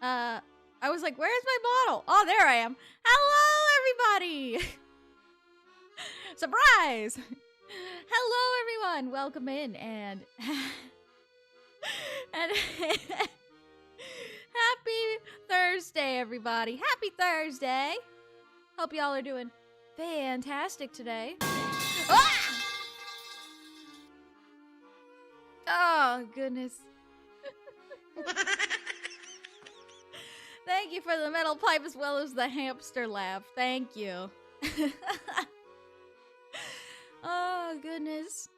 I was like, where's my bottle? Oh, there I am. Hello, everybody. Surprise. Hello, everyone. Welcome in and and happy Thursday, everybody. Happy Thursday. Hope y'all are doing fantastic today. Ah! Oh, goodness. Thank you for the metal pipe as well as the hamster laugh. Thank you. Oh, goodness.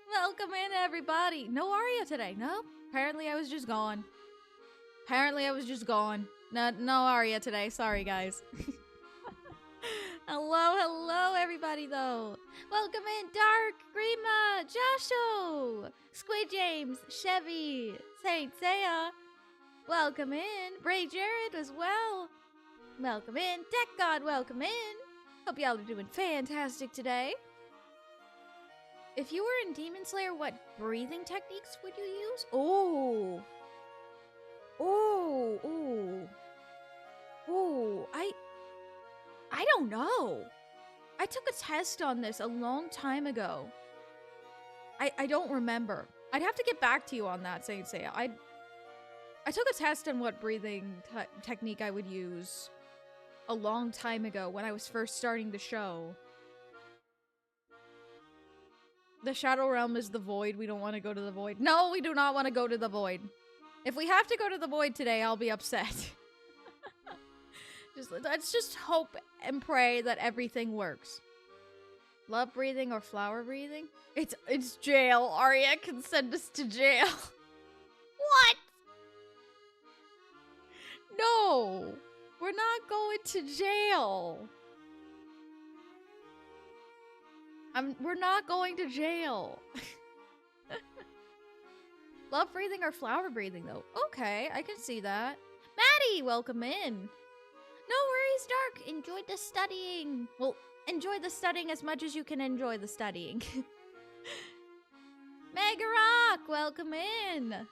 Welcome in, everybody. No Aria today. No? Apparently I was just gone. No Aria today. Sorry, guys. Hello, everybody, though. Welcome in, Dark, Grima, Josho, Squid James, Chevy, Saint Seiya. Welcome in, Bray Jared as well. Welcome in, Deck God, welcome in. Hope y'all are doing fantastic today. If you were in Demon Slayer, what breathing techniques would you use? Oh, I don't know. I took a test on this a long time ago. I don't remember. I'd have to get back to you on that, Saint Seiya. I took a test on what breathing technique I would use a long time ago when I was first starting the show. The Shadow Realm is the void. We don't want to go to the void. No, we do not want to go to the void. If we have to go to the void today, I'll be upset. Let's just hope and pray that everything works. Love breathing or flower breathing? It's jail. Arya can send us to jail. What? No, we're not going to jail. We're not going to jail. Love breathing or flower breathing, though. Okay, I can see that. Maddie, welcome in. No worries, Dark. Enjoy the studying. Well, enjoy the studying as much as you can enjoy the studying. Mega Rock, welcome in.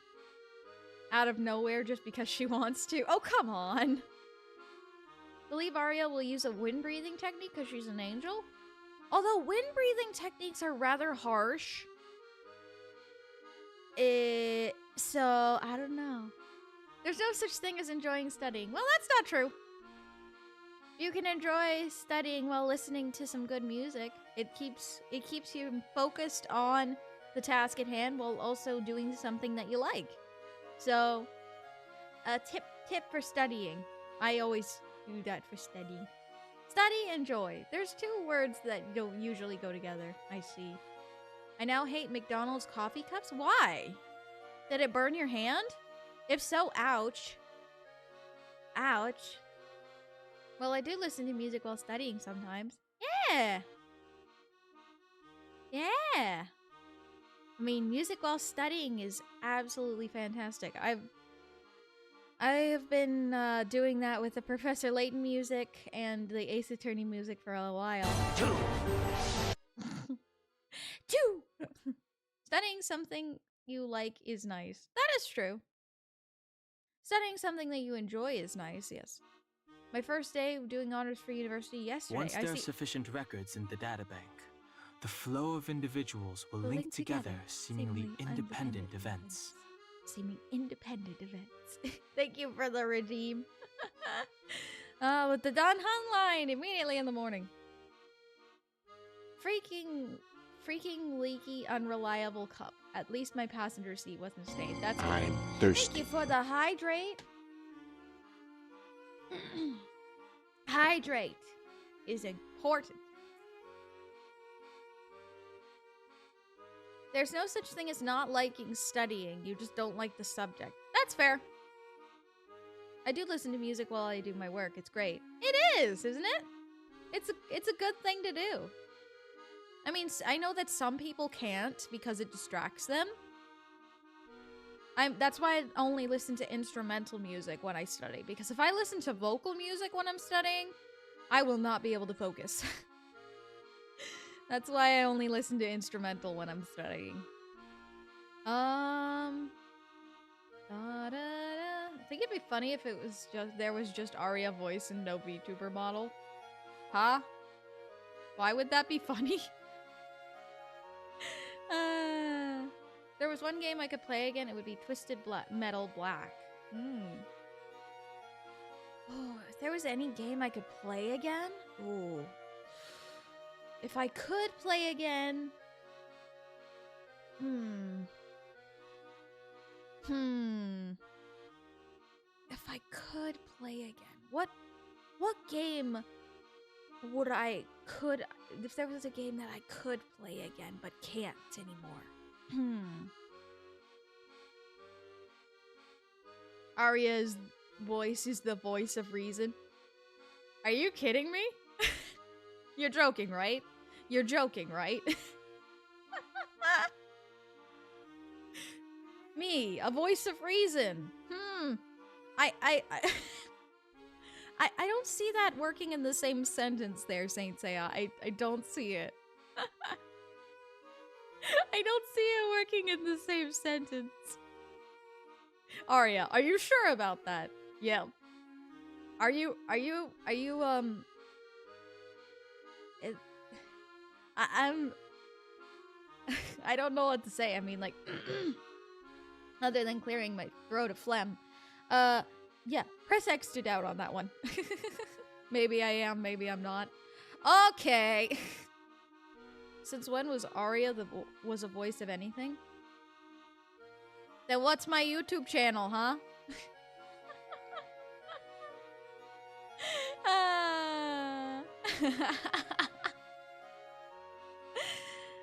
Out of nowhere just because she wants to. Oh, come on. Believe Arya will use a wind breathing technique because she's an angel? Although wind breathing techniques are rather harsh. So, I don't know. There's no such thing as enjoying studying. Well, that's not true. You can enjoy studying while listening to some good music. It keeps you focused on the task at hand while also doing something that you like. So, a tip for studying. I always do that for studying. Study, enjoy. There's two words that don't usually go together. I see. I now hate McDonald's coffee cups. Why? Did it burn your hand? If so, ouch. Ouch. Well, I do listen to music while studying sometimes. Yeah. Yeah. I mean, music while studying is absolutely fantastic. I have been doing that with the Professor Layton music and the Ace Attorney music for a while. Two. Studying something you like is nice. That is true. Studying something that you enjoy is nice, yes. My first day of doing honors for university yesterday. Once there are sufficient records in the databank, the flow of individuals will link together seemingly independent events. Thank you for the redeem. With the Don Hun line immediately in the morning. Freaking leaky, unreliable cup. At least my passenger seat wasn't stained. That's good. I'm thirsty. Thank you for the hydrate. Hydrate is important. There's no such thing as not liking studying. You just don't like the subject. That's fair. I do listen to music while I do my work. It's great. It is, isn't it? It's a good thing to do. I mean, I know that some people can't because it distracts them. That's why I only listen to instrumental music when I study. Because if I listen to vocal music when I'm studying, I will not be able to focus. That's why I only listen to instrumental when I'm studying. I think think it'd be funny if it was just there was just Arya voice and no VTuber model? Huh? Why would that be funny? There was one game I could play again, it would be Twisted Metal Black. Oh, if there was any game I could play again? Ooh. If I could play again... If I could play again, what game would if there was a game that I could play again but can't anymore? Arya's voice is the voice of reason. Are you kidding me? You're joking, right? You're joking, right? Me, a voice of reason. I don't see that working in the same sentence there, Saint Seiya. I don't see it. I don't see it working in the same sentence. Arya, are you sure about that? Yeah. Are you I'm I don't know what to say. I mean, like other than clearing my throat of phlegm. Yeah, press X to doubt on that one. Maybe I am, maybe I'm not. Okay. Since when was Arya was a voice of anything? Then what's my YouTube channel, huh?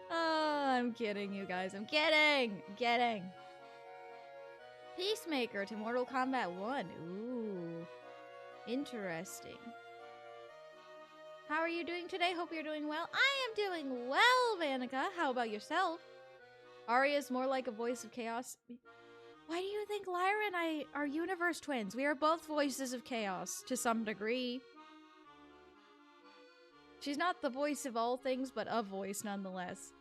Oh, I'm kidding, you guys. I'm kidding. I'm kidding. Peacemaker to Mortal Kombat 1. Ooh. Interesting. How are you doing today? Hope you're doing well. I am doing well, Vanica. How about yourself? Arya's more like a voice of chaos. Why do you think Lyra and I are universe twins? We are both voices of chaos to some degree. She's not the voice of all things, but a voice nonetheless.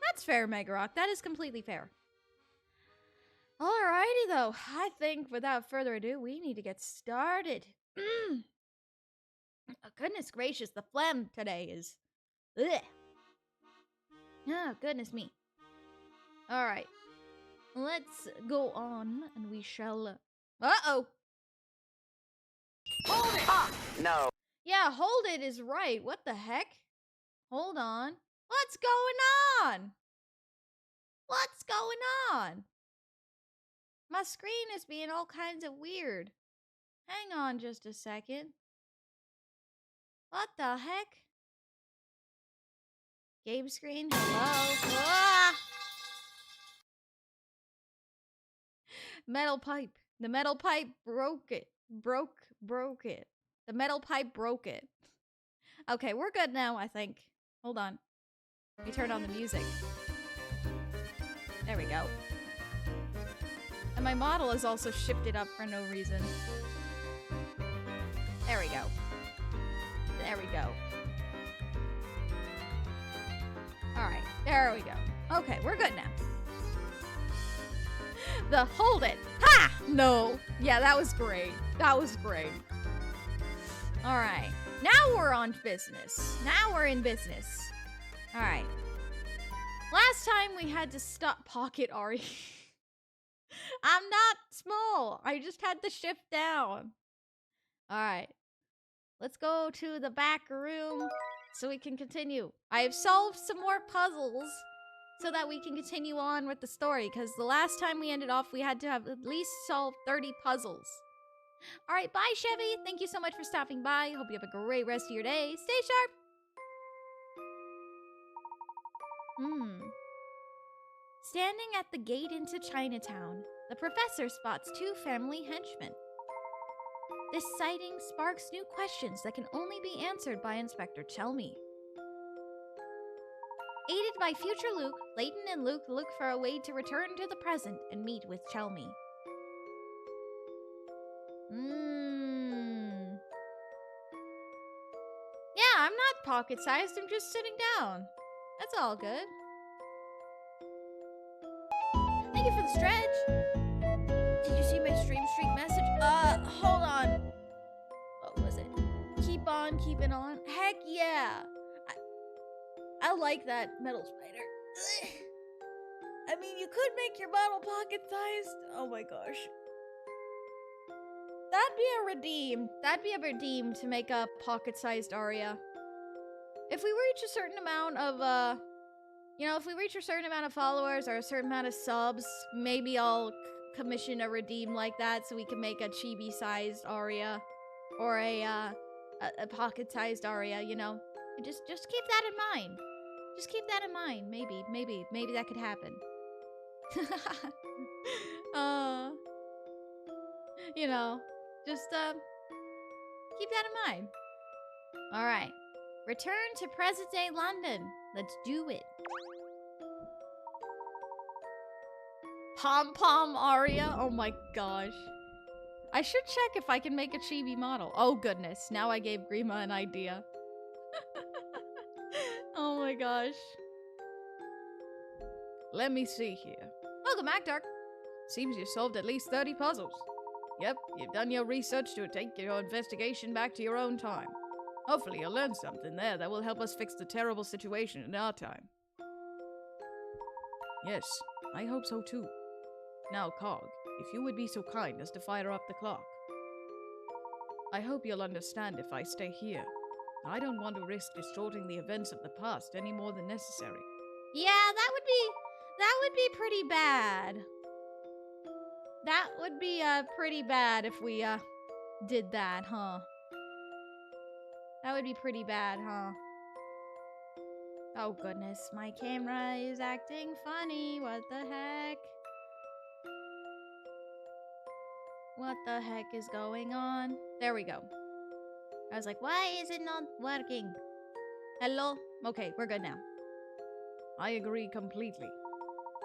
That's fair, Megarock. That is completely fair. Alrighty, though. I think, without further ado, we need to get started. Oh, goodness gracious, the phlegm today is... Ugh. Oh, goodness me. Alright. Let's go on, and we shall... Uh-oh! Hold it! Ah, no. Yeah, hold it is right. What the heck? Hold on. What's going on? What's going on? My screen is being all kinds of weird. Hang on just a second. What the heck? Game screen, hello? Ah! Metal pipe. The metal pipe broke it. Broke it. The metal pipe broke it. Okay, we're good now, I think. Hold on. Let me turn on the music. There we go. And my model is also shifted up for no reason. There we go. There we go. Alright, there we go. Okay, we're good now. The hold it. Ha! No. Yeah, that was great. That was great. Alright. Now we're on business. Now we're in business. Alright. Last time we had to stop Pocket Ari. I'm not small. I just had to shift down. Alright. Let's go to the back room so we can continue. I have solved some more puzzles so that we can continue on with the story, because the last time we ended off, we had to have at least solved 30 puzzles. Alright, bye, Chevy. Thank you so much for stopping by. Hope you have a great rest of your day. Stay sharp. Standing at the gate into Chinatown, the professor spots two family henchmen. This sighting sparks new questions that can only be answered by Inspector Chelmy. Aided by future Luke, Layton and Luke look for a way to return to the present and meet with Chelmy. Yeah, I'm not pocket-sized, I'm just sitting down. That's all good. Thank you for the stretch. Did you see my stream streak message? Hold on. What was it? Keep on keeping on. Heck yeah. I like that metal spider. Ugh. I mean, you could make your bottle pocket-sized. Oh my gosh. That'd be a redeem. That'd be a redeem to make a pocket-sized Aria. If we reach a certain amount of, if we reach a certain amount of followers or a certain amount of subs, maybe I'll commission a redeem like that so we can make a chibi-sized Aria. Or a pocket-sized Aria, you know? And just keep that in mind. Just keep that in mind. Maybe that could happen. You know, just, keep that in mind. Alright. Return to present-day London. Let's do it. Pom-pom Aria? Oh my gosh. I should check if I can make a chibi model. Oh goodness, now I gave Grima an idea. Oh my gosh. Let me see here. Welcome back, Dark. Seems you solved at least 30 puzzles. Yep, you've done your research to take your investigation back to your own time. Hopefully you'll learn something there that will help us fix the terrible situation in our time. Yes, I hope so too. Now, Cog, if you would be so kind as to fire up the clock. I hope you'll understand if I stay here. I don't want to risk distorting the events of the past any more than necessary. Yeah, that would be pretty bad. That would be pretty bad if we did that, huh? That would be pretty bad, huh? Oh goodness, my camera is acting funny. What the heck? What the heck is going on? There we go. I was like, why is it not working? Hello? Okay, we're good now. I agree completely.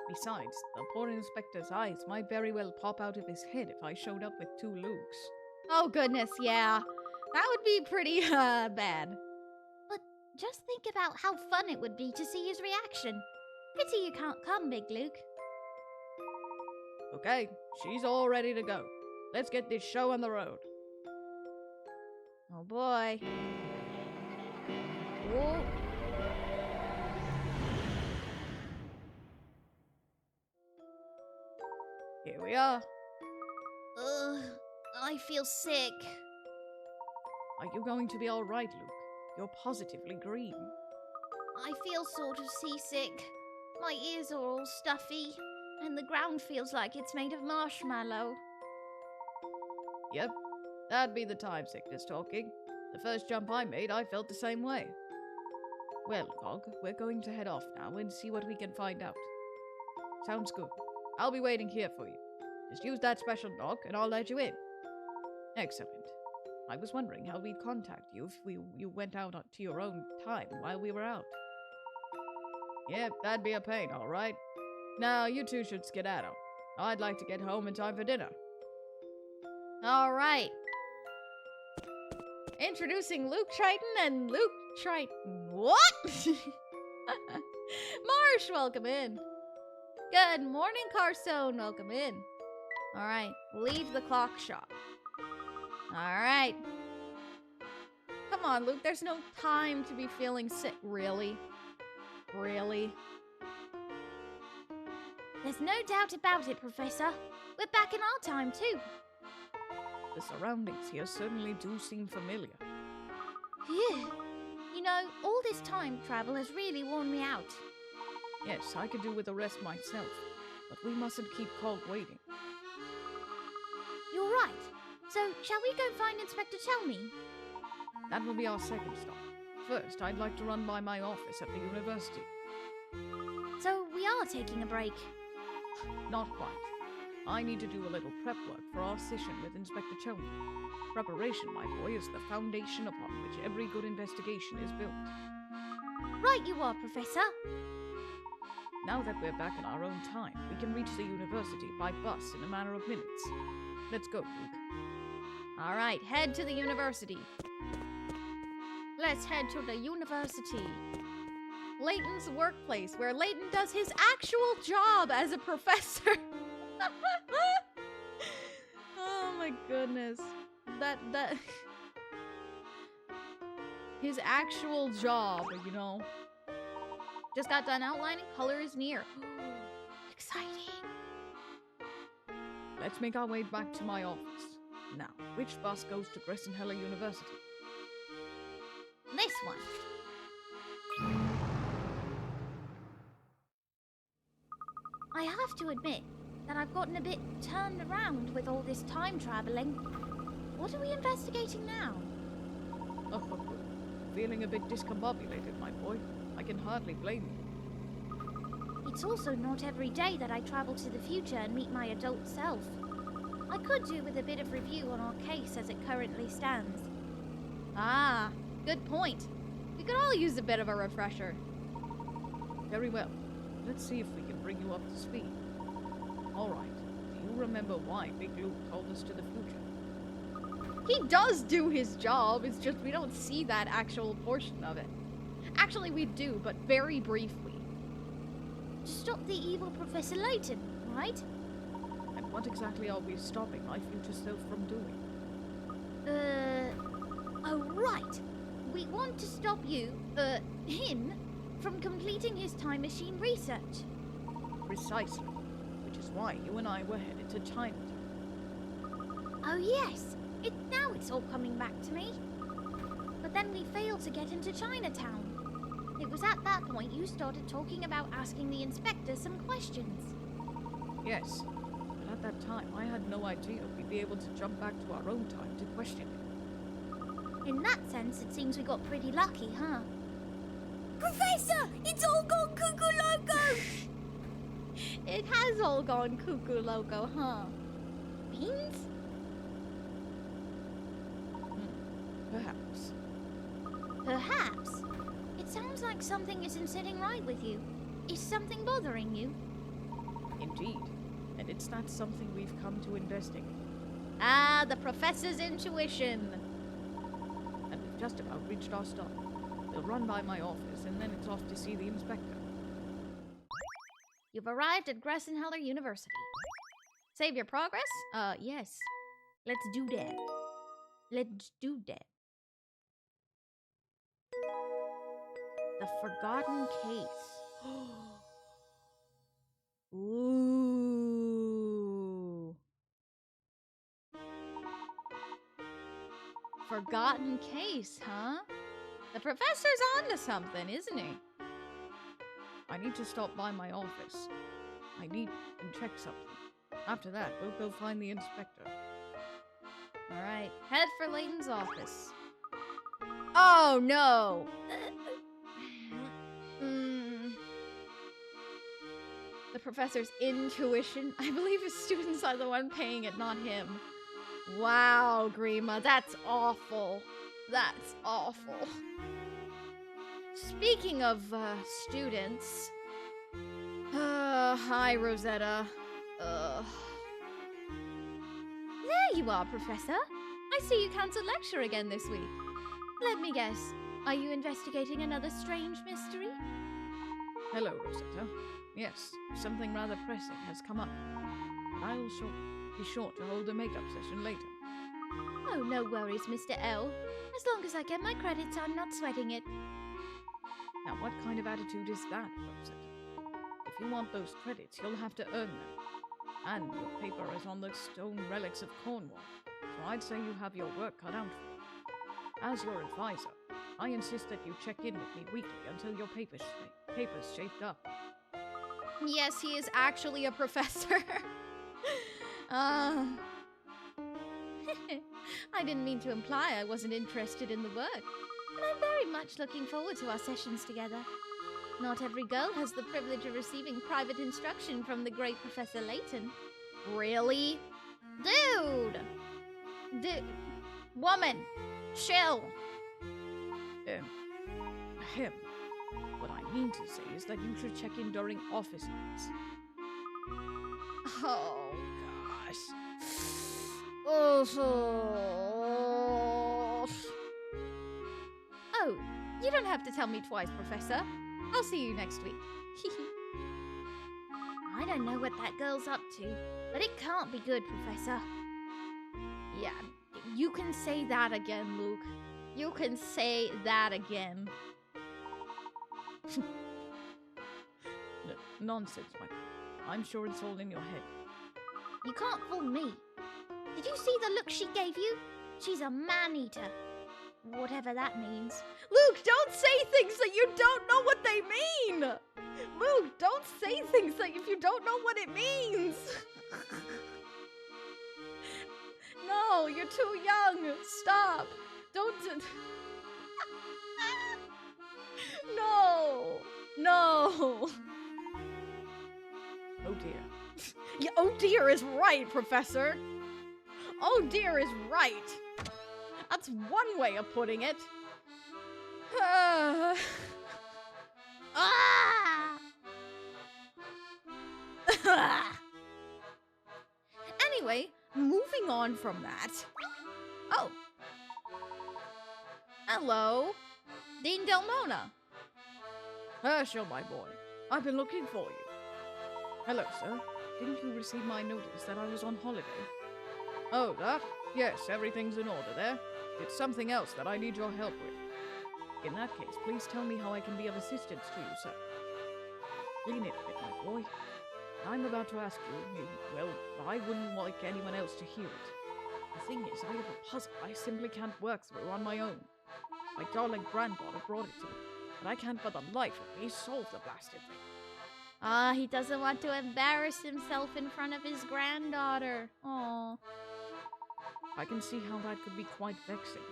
Besides, the poor inspector's eyes might very well pop out of his head if I showed up with 2 Lukes. Oh goodness, yeah. That would be pretty, bad. But just think about how fun it would be to see his reaction. Pity you can't come, Big Luke. Okay, she's all ready to go. Let's get this show on the road. Oh boy. Whoa. Here we are. Ugh, I feel sick. Are you going to be all right, Luke? You're positively green. I feel sort of seasick. My ears are all stuffy, and the ground feels like it's made of marshmallow. Yep, that'd be the time sickness talking. The first jump I made, I felt the same way. Well, Cog, we're going to head off now and see what we can find out. Sounds good. I'll be waiting here for you. Just use that special knock and I'll let you in. Excellent. I was wondering how we'd contact you if you went out to your own time while we were out. Yep, that'd be a pain, all right. Now, you two should skedaddle. I'd like to get home in time for dinner. All right. Introducing Luke Triton and Luke Triton. What? Marsh, welcome in. Good morning, Carstone. Welcome in. All right. Leave the clock shop. All right. Come on, Luke. There's no time to be feeling sick. Really? Really? There's no doubt about it, Professor. We're back in our time, too. The surroundings here certainly do seem familiar. Phew. You know, all this time travel has really worn me out. Yes, I could do with a rest myself, but we mustn't keep Cog waiting. You're right. So, shall we go find Inspector Chelmy? That will be our second stop. First, I'd like to run by my office at the university. So, we are taking a break? Not quite. I need to do a little prep work for our session with Inspector Chelmy. Preparation, my boy, is the foundation upon which every good investigation is built. Right you are, Professor. Now that we're back in our own time, we can reach the university by bus in a matter of minutes. Let's go, Luke. All right, head to the university. Let's head to the university. Layton's workplace, where Layton does his actual job as a professor. my goodness. That his actual job, you know. Just got done outlining. Color is near. Exciting. Let's make our way back to my office. Now, which bus goes to Gressenheller University? This one. I have to admit that I've gotten a bit turned around with all this time traveling. What are we investigating now? Oh, feeling a bit discombobulated, my boy. I can hardly blame you. It's also not every day that I travel to the future and meet my adult self. I could do with a bit of review on our case as it currently stands. Ah, good point. We could all use a bit of a refresher. Very well. Let's see if we can bring you up to speed. All right. Do you remember why Big Luke called us to the future? He does do his job. It's just we don't see that actual portion of it. Actually, we do, but very briefly. To stop the evil Professor Layton, right? And what exactly are we stopping my future self from doing? Oh, right. We want to stop him from completing his time machine research. Precisely. Which is why you and I were headed to Chinatown. Oh, yes. Now it's all coming back to me. But then we failed to get into Chinatown. It was at that point you started talking about asking the inspector some questions. Yes. But at that time, I had no idea we'd be able to jump back to our own time to question him. In that sense, it seems we got pretty lucky, huh? Professor! It's all gone cuckoo loco! It has all gone cuckoo loco, huh? Beans? Perhaps. Perhaps? It sounds like something isn't sitting right with you. Is something bothering you? Indeed. And it's not something we've come to investigate. Ah, the professor's intuition. And we've just about reached our stop. We'll run by my office, and then it's off to see the inspector. You've arrived at Gressenheller University. Save your progress? Yes. Let's do that. Let's do that. The Forgotten Case. Ooh. Forgotten Case, huh? The professor's onto something, isn't he? I need to stop by my office. I need to check something. After that, we'll go find the inspector. Alright, head for Layton's office. Oh, no! The professor's intuition? I believe his students are the one paying it, not him. Wow, Grima, that's awful. That's awful. Speaking of, students... hi, Rosetta. There you are, Professor. I see you cancelled lecture again this week. Let me guess. Are you investigating another strange mystery? Hello, Rosetta. Yes, something rather pressing has come up. I'll be sure to hold a makeup session later. Oh, no worries, Mr. L. As long as I get my credits, I'm not sweating it. Now, what kind of attitude is that, Rosetta? If you want those credits, you'll have to earn them. And your paper is on the stone relics of Cornwall, so I'd say you have your work cut out for you. As your advisor, I insist that you check in with me weekly until your paper's shaped up. Yes, he is actually a professor. I didn't mean to imply I wasn't interested in the work, but I'm very much looking forward to our sessions together. Not every girl has the privilege of receiving private instruction from the great Professor Layton. Really? Dude! Woman! Chill! Him. What I mean to say is that you should check in during office hours. Oh, gosh. Oh, you don't have to tell me twice, Professor. I'll see you next week. I don't know what that girl's up to, but it can't be good, Professor. Yeah, you can say that again, Luke. You can say that again. Nonsense, Mike. I'm sure it's all in your head. You can't fool me. Did you see the look she gave you? She's a man-eater. Whatever that means. Luke, don't say things that you don't know what they mean! Luke, don't say things that if you don't know what it means! No, you're too young. Stop. Don't... No. No. Oh dear. Yeah, oh dear is right, Professor. Oh dear is right. That's one way of putting it. Ah! Anyway, moving on from that. Oh. Hello. Dean Delmona. Herschel, my boy. I've been looking for you. Hello, sir. Didn't you receive my notice that I was on holiday? Oh, that? Yes, everything's in order there. It's something else that I need your help with. In that case, please tell me how I can be of assistance to you, sir. Lean in a bit, my boy. I'm about to ask you, well, I wouldn't like anyone else to hear it. The thing is, I have a puzzle I simply can't work through on my own. My darling granddaughter brought it to me, but I can't for the life of me solve the blasted thing. Ah, he doesn't want to embarrass himself in front of his granddaughter. Aww. I can see how that could be quite vexing.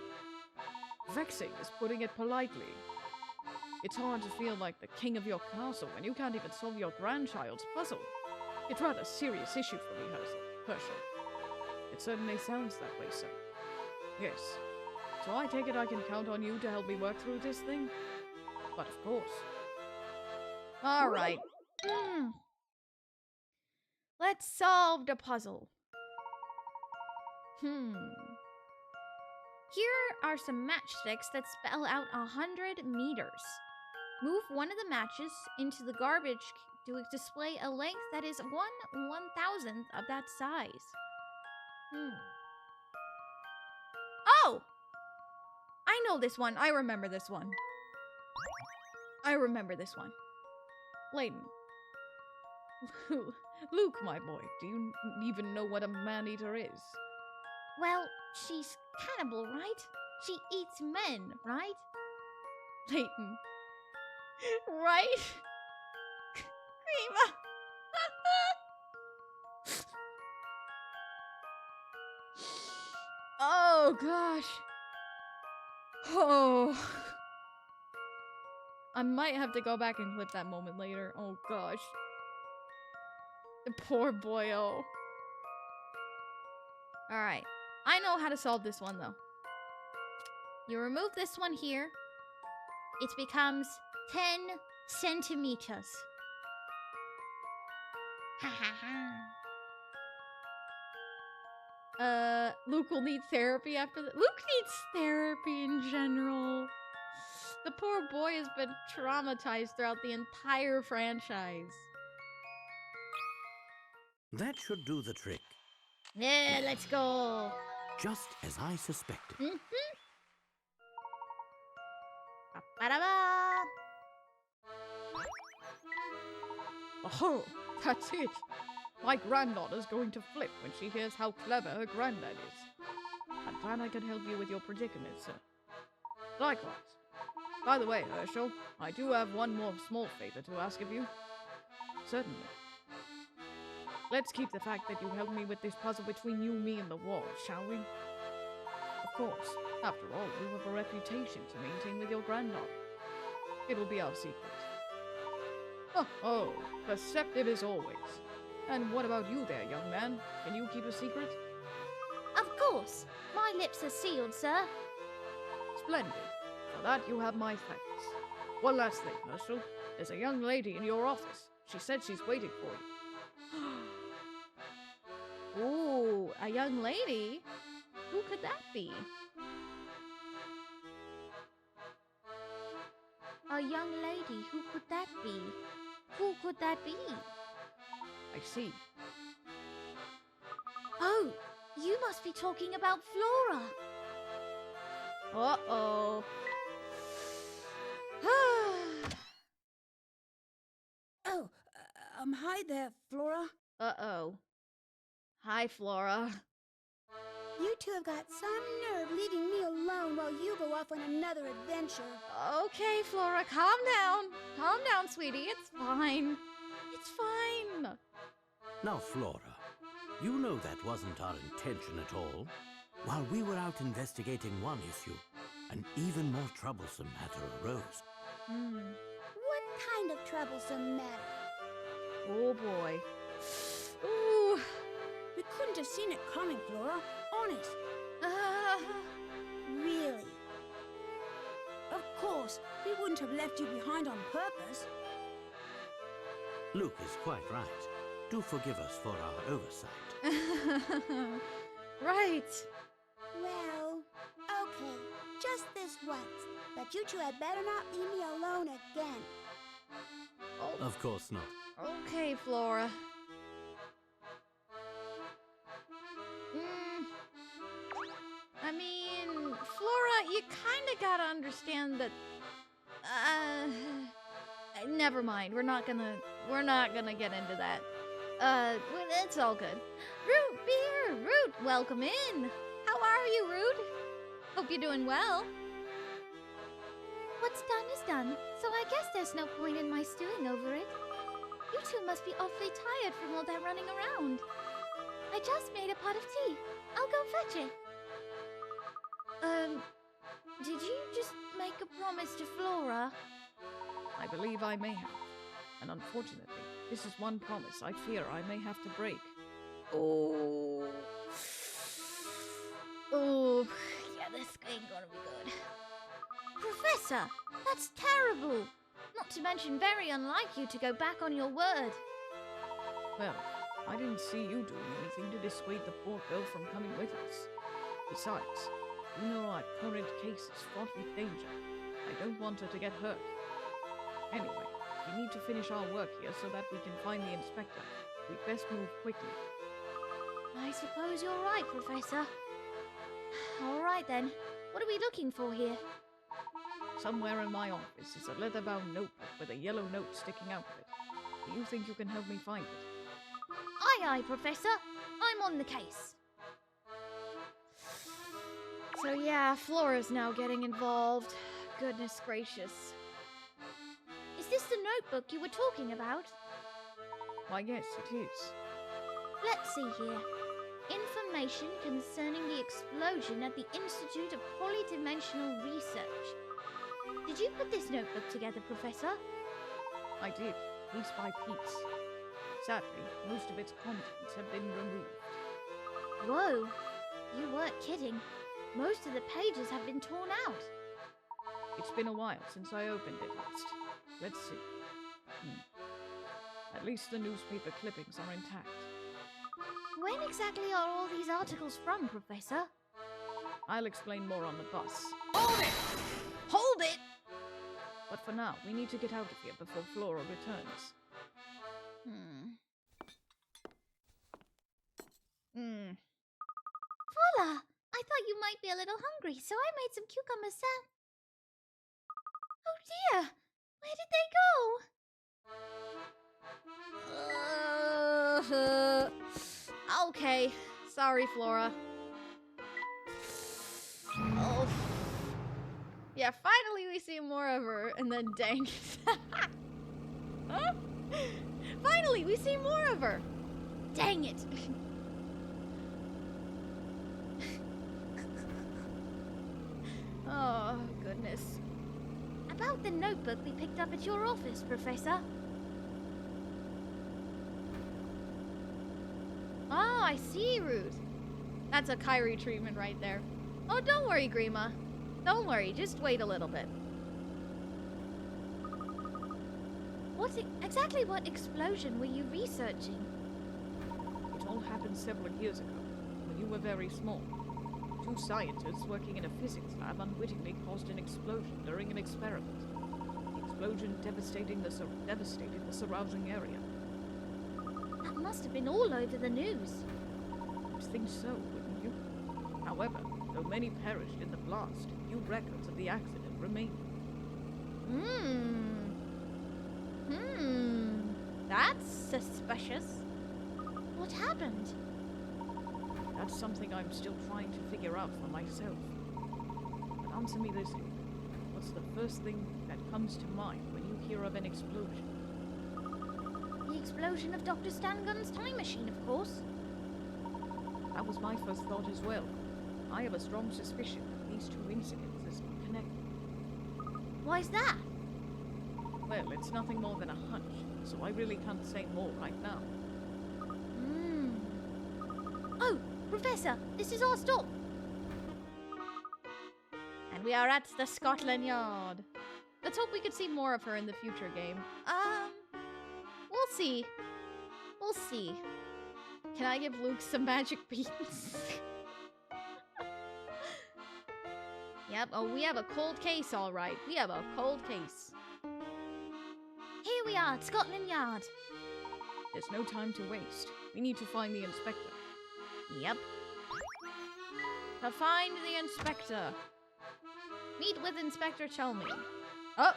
Vexing is putting it politely. It's hard to feel like the king of your castle when you can't even solve your grandchild's puzzle. It's rather a serious issue for me, Herschel. It certainly sounds that way, sir. Yes. So I take it I can count on you to help me work through this thing? But of course. All right. Let's solve the puzzle. Here are some matchsticks that spell out 100 meters. Move one of the matches into the garbage to display a length that is 1/1000th of that size. Oh! I know this one. I remember this one. Layton. Luke, my boy, do you even know what a man-eater is? Well, she's cannibal, right? She eats men, right? Layton. Right? Creema. Oh, gosh. Oh. I might have to go back and clip that moment later. Oh, gosh. The poor boyo. Alright. I know how to solve this one, though. You remove this one here. It becomes 10 centimeters. Ha ha ha. Luke will need therapy after that. Luke needs therapy in general. The poor boy has been traumatized throughout the entire franchise. That should do the trick. Yeah, let's go. Just as I suspected. Ba-da-ba. Oh, that's it. My granddaughter's going to flip when she hears how clever her granddad is. I'm glad I can help you with your predicament, sir. Likewise. By the way, Herschel, I do have one more small favor to ask of you. Certainly. Let's keep the fact that you helped me with this puzzle between you, me, and the wall, shall we? Of course. After all, you have a reputation to maintain with your granddaughter. It'll be our secret. Oh, perceptive as always. And what about you there, young man? Can you keep a secret? Of course. My lips are sealed, sir. Splendid. For that you have my thanks. One last thing, Herschel. There's a young lady in your office. She said she's waiting for you. Ooh, a young lady? Who could that be? A young lady, who could that be? Who could that be? I see. Oh, you must be talking about Flora. Uh-oh. Oh, hi there, Flora. Uh-oh. Hi, Flora. You two have got some nerve leaving me alone while you go off on another adventure. Okay, Flora, calm down. Calm down, sweetie. It's fine. It's fine. Now, Flora, you know that wasn't our intention at all. While we were out investigating one issue, an even more troublesome matter arose. What kind of troublesome matter? Oh, boy. Ooh. We couldn't have seen it coming, Flora. Honest. Really? Of course, we wouldn't have left you behind on purpose. Luke is quite right. Do forgive us for our oversight. Right. Well, okay. Just this once. But you two had better not leave me alone again. Oh, Of course not. okay, Flora. I mean, Flora, you kind of gotta understand that. Never mind. We're not gonna get into that. It's all good. Root beer, Root, welcome in. How are you, Root? Hope you're doing well. What's done is done, so I guess there's no point in my stewing over it. You two must be awfully tired from all that running around. I just made a pot of tea. I'll go fetch it. Did you just make a promise to Flora? I believe I may have. And unfortunately, this is one promise I fear I may have to break. Oh. Oh, yeah, this ain't gonna be good. Professor, that's terrible. Not to mention very unlike you to go back on your word. Well, I didn't see you doing anything to dissuade the poor girl from coming with us. Besides, you know our current case is fraught with danger. I don't want her to get hurt. Anyway, we need to finish our work here so that we can find the inspector. We'd best move quickly. I suppose you're right, Professor. All right then. What are we looking for here? Somewhere in my office is a leather-bound notebook with a yellow note sticking out of it. Do you think you can help me find it? Aye, aye, Professor. I'm on the case. So yeah, Flora's now getting involved. Goodness gracious. Is this the notebook you were talking about? Why, yes, it is. Let's see here. Information concerning the explosion at the Institute of Polydimensional Research. Did you put this notebook together, Professor? I did, piece by piece. Sadly, most of its contents have been removed. Whoa, you weren't kidding. Most of the pages have been torn out. It's been a while since I opened it last. Let's see. At least the newspaper clippings are intact. When exactly are all these articles from, Professor? I'll explain more on the bus. Hold it! Hold it! But for now, we need to get out of here before Flora returns. Voila! I thought you might be a little hungry, so I made some cucumber salad. Oh dear! Where did they go? Okay. Sorry, Flora. Oh. Yeah, finally we see more of her, and then dang it. Huh? Finally, we see more of her. Dang it. Oh, goodness. About the notebook we picked up at your office, Professor. Oh, I see, Ruth. That's a Kyrie treatment right there. Oh, don't worry, Grima. Don't worry, just wait a little bit. Exactly what explosion were you researching? It all happened several years ago, when you were very small. Two scientists working in a physics lab unwittingly caused an explosion during an experiment. The explosion devastated the surrounding area. That must have been all over the news. You'd think so, wouldn't you? However, though many perished in the blast, few records of the accident remain. That's suspicious. What happened? That's something I'm still trying to figure out for myself. But answer me this, Layton. What's the first thing that comes to mind when you hear of an explosion? The explosion of Dr. Stangun's time machine, of course. That was my first thought as well. I have a strong suspicion that these two incidents are connected. Why's that? Well, it's nothing more than a hunch, so I really can't say more right now. Oh, Professor, this is our stop. And we are at the Scotland Yard. Let's hope we could see more of her in the future game. We'll see. We'll see. Can I give Luke some magic beans? Yep, oh, we have a cold case, all right. We have a cold case. Here we are at Scotland Yard. There's no time to waste. We need to find the inspector. Yep. To find the inspector. Meet with Inspector Chelmy. Oh!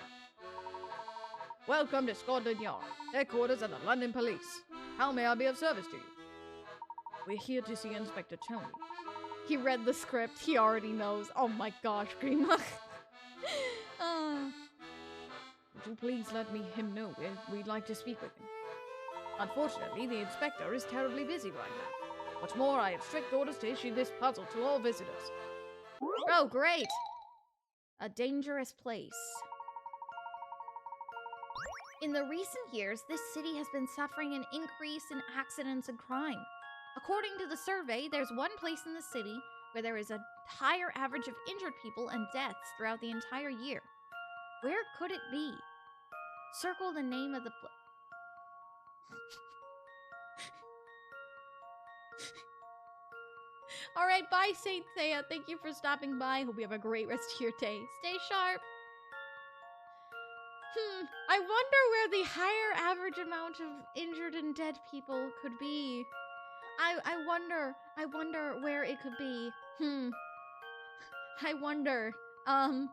Welcome to Scotland Yard, headquarters of the London Police. How may I be of service to you? We're here to see Inspector Chelmy. He read the script. He already knows. Oh my gosh, Greenma. Would you please let him know we'd like to speak with him? Unfortunately, the inspector is terribly busy right now. What's more, I have strict orders to issue this puzzle to all visitors. Oh, great. A dangerous place. In the recent years, this city has been suffering an increase in accidents and crime. According to the survey, there's one place in the city where there is a higher average of injured people and deaths throughout the entire year. Where could it be? Circle the name of the Alright, bye, Saint Thea. Thank you for stopping by. Hope you have a great rest of your day. Stay sharp. I wonder where the higher average amount of injured and dead people could be. I wonder where it could be. I wonder. I'm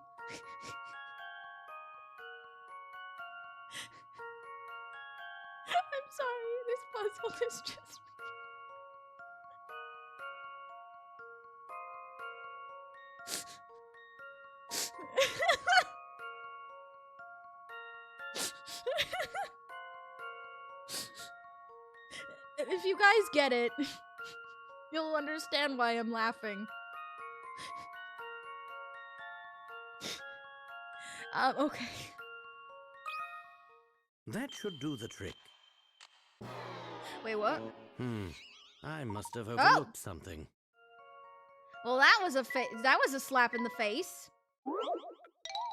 sorry, this puzzle is just... If you guys get it, you'll understand why I'm laughing. Okay. That should do the trick. Wait, what? I must have overlooked something. Well, that was a slap in the face.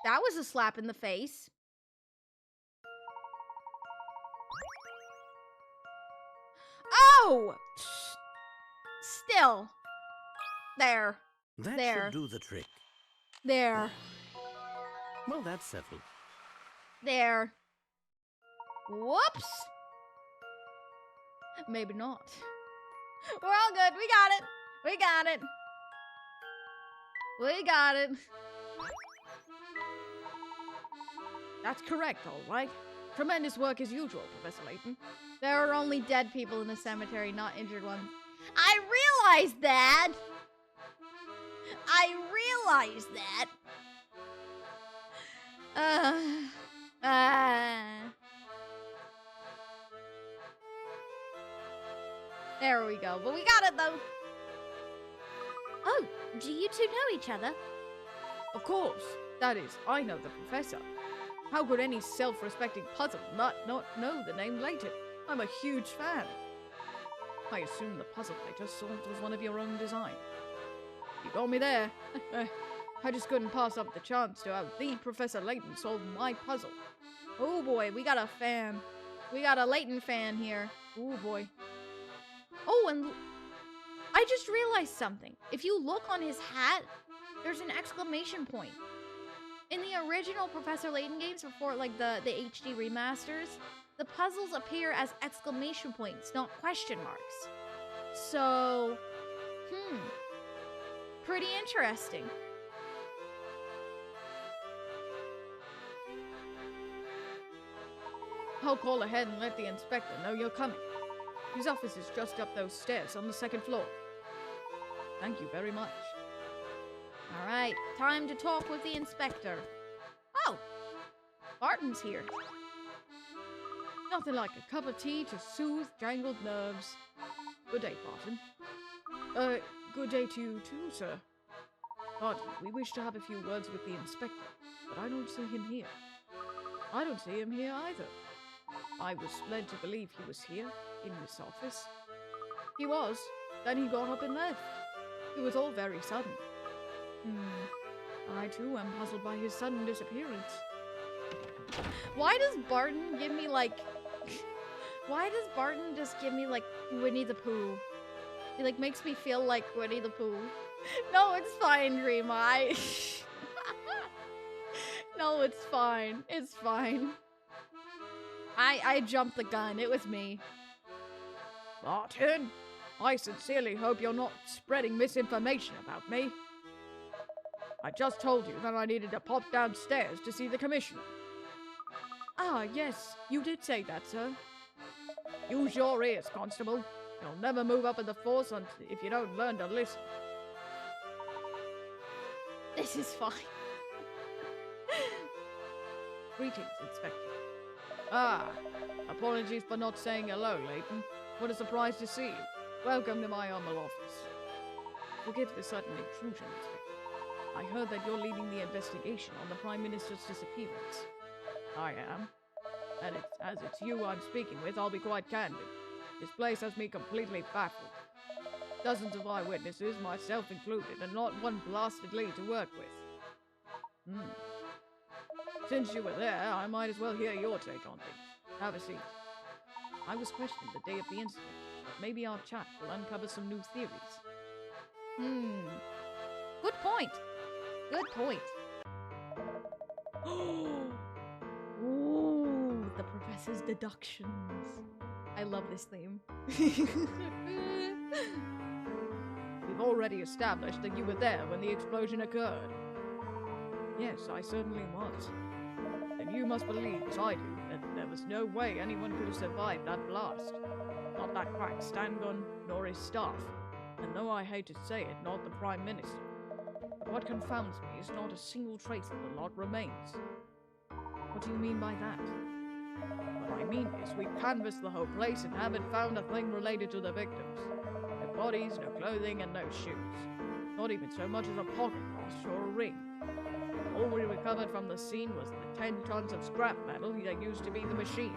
That was a slap in the face. Oh! Still. There. That there. should do the trick. There. Well, that's settled. There. Whoops. Maybe not. We're all good. We got it. We got it. We got it. That's correct, all right. Tremendous work as usual, Professor Layton. There are only dead people in the cemetery, not injured ones. I realized that! I realized that! There we go. But we got it, though. Oh, do you two know each other? Of course. That is, I know the professor. How could any self-respecting puzzle not know the name Layton? I'm a huge fan. I assume the puzzle I just solved was one of your own design. You got me there. I just couldn't pass up the chance to have the Professor Layton solve my puzzle. Oh boy, we got a fan. We got a Layton fan here. Oh boy. Oh, and I just realized something. If you look on his hat, there's an exclamation point. In the original Professor Layton games before, like, the HD remasters, the puzzles appear as exclamation points, not question marks. So, pretty interesting. I'll call ahead and let the inspector know you're coming. His office is just up those stairs on the second floor. Thank you very much. All right, time to talk with the inspector. Oh, Barton's here. Nothing like a cup of tea to soothe jangled nerves. Good day, Barton. Good day to you too, sir. Barton, we wish to have a few words with the inspector, but I don't see him here. I don't see him here either. I was led to believe he was here, in this office. He was, then he got up and left. It was all very sudden. I too am puzzled by his sudden disappearance. Why does Barton give me like... Why does Barton just give me like Winnie the Pooh? He like makes me feel like Winnie the Pooh. No, it's fine, Dreama. No, it's fine. It's fine. I jumped the gun. It was me. Martin, I sincerely hope you're not spreading misinformation about me. I just told you that I needed to pop downstairs to see the commissioner. Ah, yes, you did say that, sir. Use your ears, Constable. You'll never move up in the force if you don't learn to listen. This is fine. Greetings, Inspector. Ah, apologies for not saying hello, Layton. What a surprise to see you. Welcome to my humble office. Forgive the sudden intrusion, Inspector. I heard that you're leading the investigation on the Prime Minister's disappearance. I am. And as it's you I'm speaking with, I'll be quite candid. This place has me completely baffled. Dozens of eyewitnesses, myself included, and not one blasted lead to work with. Since you were there, I might as well hear your take on things. Have a seat. I was questioned the day of the incident, but maybe our chat will uncover some new theories. Good point. Good point. Ooh, the professor's deductions. I love this theme. We've already established that you were there when the explosion occurred. Yes, I certainly was. And you must believe, as I do, that there was no way anyone could have survived that blast. Not that cracked stand gun, nor his staff. And though I hate to say it, not the Prime Minister. But what confounds me is not a single trace of the lot remains. What do you mean by that? What I mean is, we've canvassed the whole place and haven't found a thing related to the victims. No bodies, no clothing, and no shoes. Not even so much as a pocket watch or a ring. All we recovered from the scene was the 10 tons of scrap metal that used to be the machine.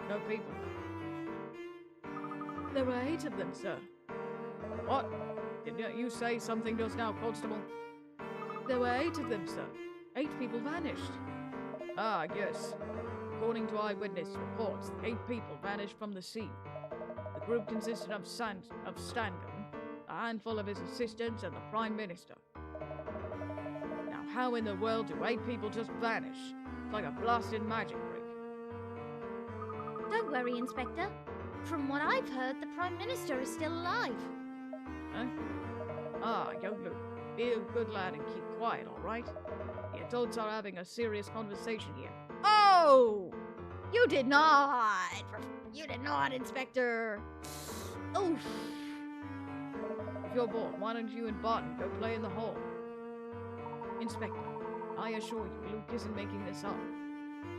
No people. There were 8 of them, sir. What? Didn't you say something just now, Constable? There were 8 of them, sir. 8 people vanished. Ah, yes. According to eyewitness reports, 8 people vanished from the scene. The group consisted of Stangon, a handful of his assistants, and the Prime Minister. Now, how in the world do 8 people just vanish? It's like a blasted magic trick. Don't worry, Inspector. From what I've heard, the Prime Minister is still alive. Huh? Ah, young Luke, be a good lad and keep quiet, all right? The adults are having a serious conversation here. Oh! You did not! You did not, Inspector! Oof. If you're bored, why don't you and Barton go play in the hall? Inspector, I assure you, Luke isn't making this up.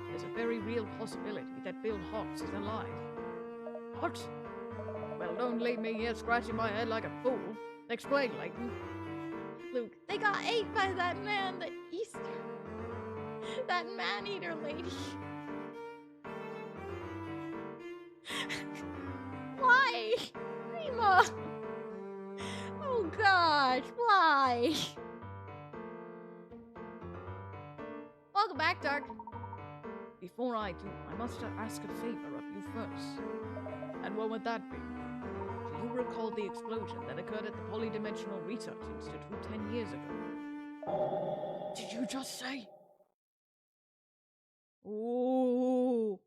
There's a very real possibility that Bill Hawks is alive. What? Well, don't leave me here scratching my head like a fool. Explain, Layton. Luke, they got ate by that man, the Easter... That man-eater lady. Why? Rima! Oh gosh, why? Welcome back, Dark. Before I do, I must ask a favor of you first. And what would that be? Do you recall the explosion that occurred at the Polydimensional Research Institute 10 years ago? Did you just say? Ooh.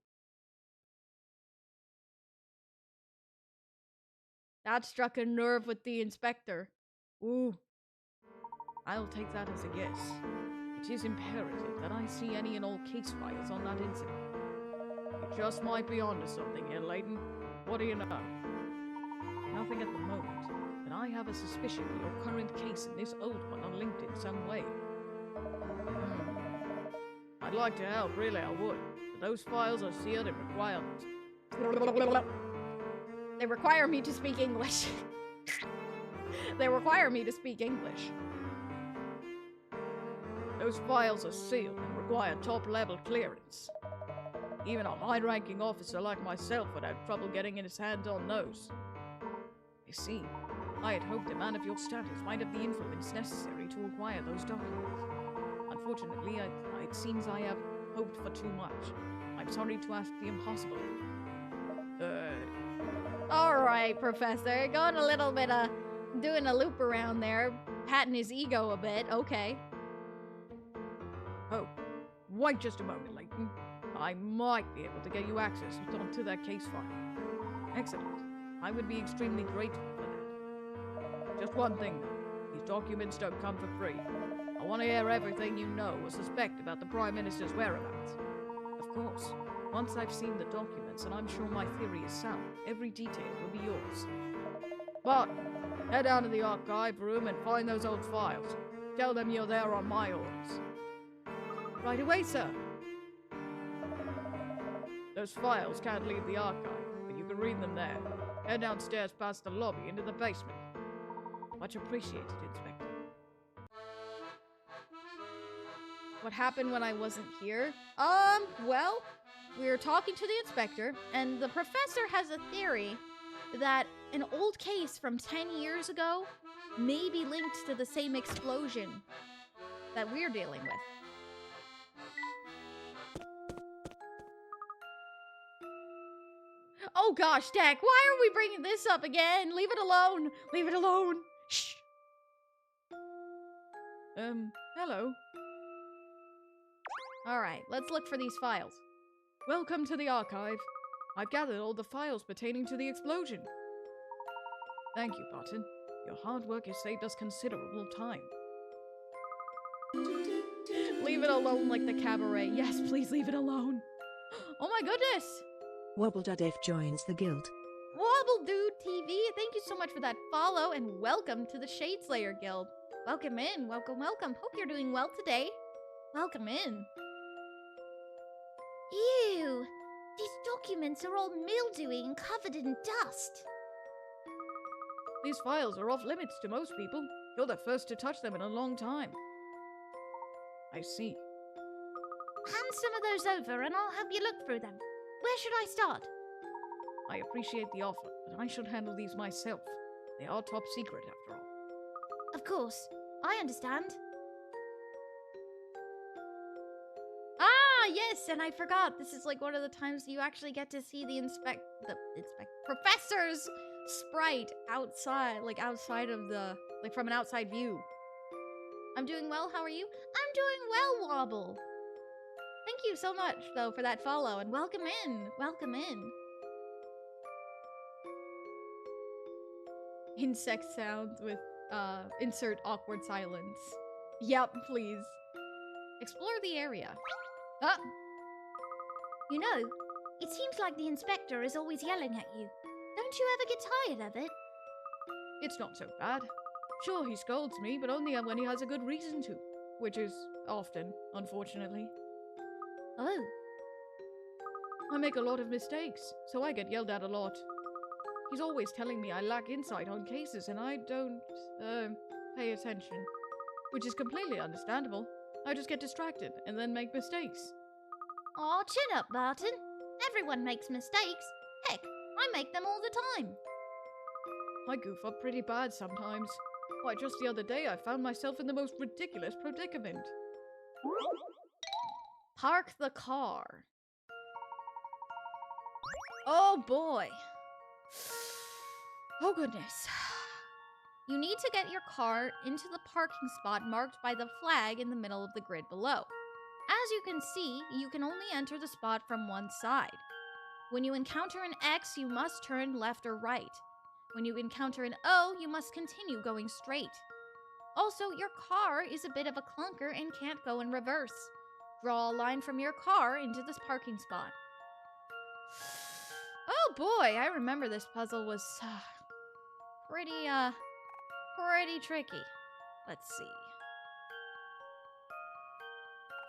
That struck a nerve with the inspector. Ooh. I'll take that as a yes. It is imperative that I see any and all case files on that incident. You just might be onto something here, Layton. What do you know? Nothing at the moment, but I have a suspicion that your current case and this old one are linked in some way. I'd like to help, really I would, but those files are sealed and require... They require me to speak English. They require me to speak English. Those files are sealed and require top-level clearance. Even a high-ranking officer like myself would have trouble getting his hands on those. You see, I had hoped a man of your status might have the influence necessary to acquire those documents. Unfortunately, it seems I have hoped for too much. I'm sorry to ask the impossible. Alright, Professor. Going a little bit, doing a loop around there. Patting his ego a bit. Okay. Oh, wait just a moment, Layton. I might be able to get you access to that case file. Excellent. I would be extremely grateful for that. Just one thing, though. These documents don't come for free. I want to hear everything you know or suspect about the Prime Minister's whereabouts. Of course, once I've seen the documents and I'm sure my theory is sound, every detail will be yours. But, head down to the archive room and find those old files. Tell them you're there on my orders. Right away, sir. Those files can't leave the archive, but you can read them there. Head downstairs past the lobby into the basement. Much appreciated, Inspector. What happened when I wasn't here? Well, we were talking to the inspector, and the professor has a theory that an old case from 10 years ago may be linked to the same explosion that we're dealing with. Oh gosh, Dak, why are we bringing this up again? Leave it alone. Leave it alone. Shh. Hello. Alright, let's look for these files. Welcome to the archive. I've gathered all the files pertaining to the explosion. Thank you, Barton. Your hard work has saved us considerable time. Leave it alone like the cabaret. Yes, please leave it alone. Oh my goodness. Wobbledudef joins the guild. Wobble Dude TV, thank you so much for that follow, and welcome to the Shadeslayer Guild. Welcome in, welcome, welcome. Hope you're doing well today. Welcome in. Ew! These documents are all mildewy and covered in dust. These files are off limits to most people. You're the first to touch them in a long time. I see. Hand some of those over and I'll help you look through them. Where should I start? I appreciate the offer, but I should handle these myself. They are top secret, after all. Of course. I understand. Ah, yes, and I forgot. This is like one of the times you actually get to see the professor's sprite outside, like outside of the, like from an outside view. I'm doing well, how are you? I'm doing well, Wobble. Thank you so much, though, for that follow, and welcome in. Welcome in. Insect sounds with, insert awkward silence. Yep, please. Explore the area. Ah! You know, it seems like the inspector is always yelling at you. Don't you ever get tired of it? It's not so bad. Sure, he scolds me, but only when he has a good reason to. Which is often, unfortunately. Oh. I make a lot of mistakes, so I get yelled at a lot. He's always telling me I lack insight on cases and I don't, pay attention. Which is completely understandable. I just get distracted and then make mistakes. Aw, chin up, Barton. Everyone makes mistakes. Heck, I make them all the time. I goof up pretty bad sometimes. Why, just the other day I found myself in the most ridiculous predicament. Park the car. Oh boy. Oh goodness. You need to get your car into the parking spot marked by the flag in the middle of the grid below. As you can see, you can only enter the spot from one side. When you encounter an X, you must turn left or right. When you encounter an O, you must continue going straight. Also, your car is a bit of a clunker and can't go in reverse. Draw a line from your car into this parking spot. Oh boy, I remember this puzzle was pretty tricky. Let's see.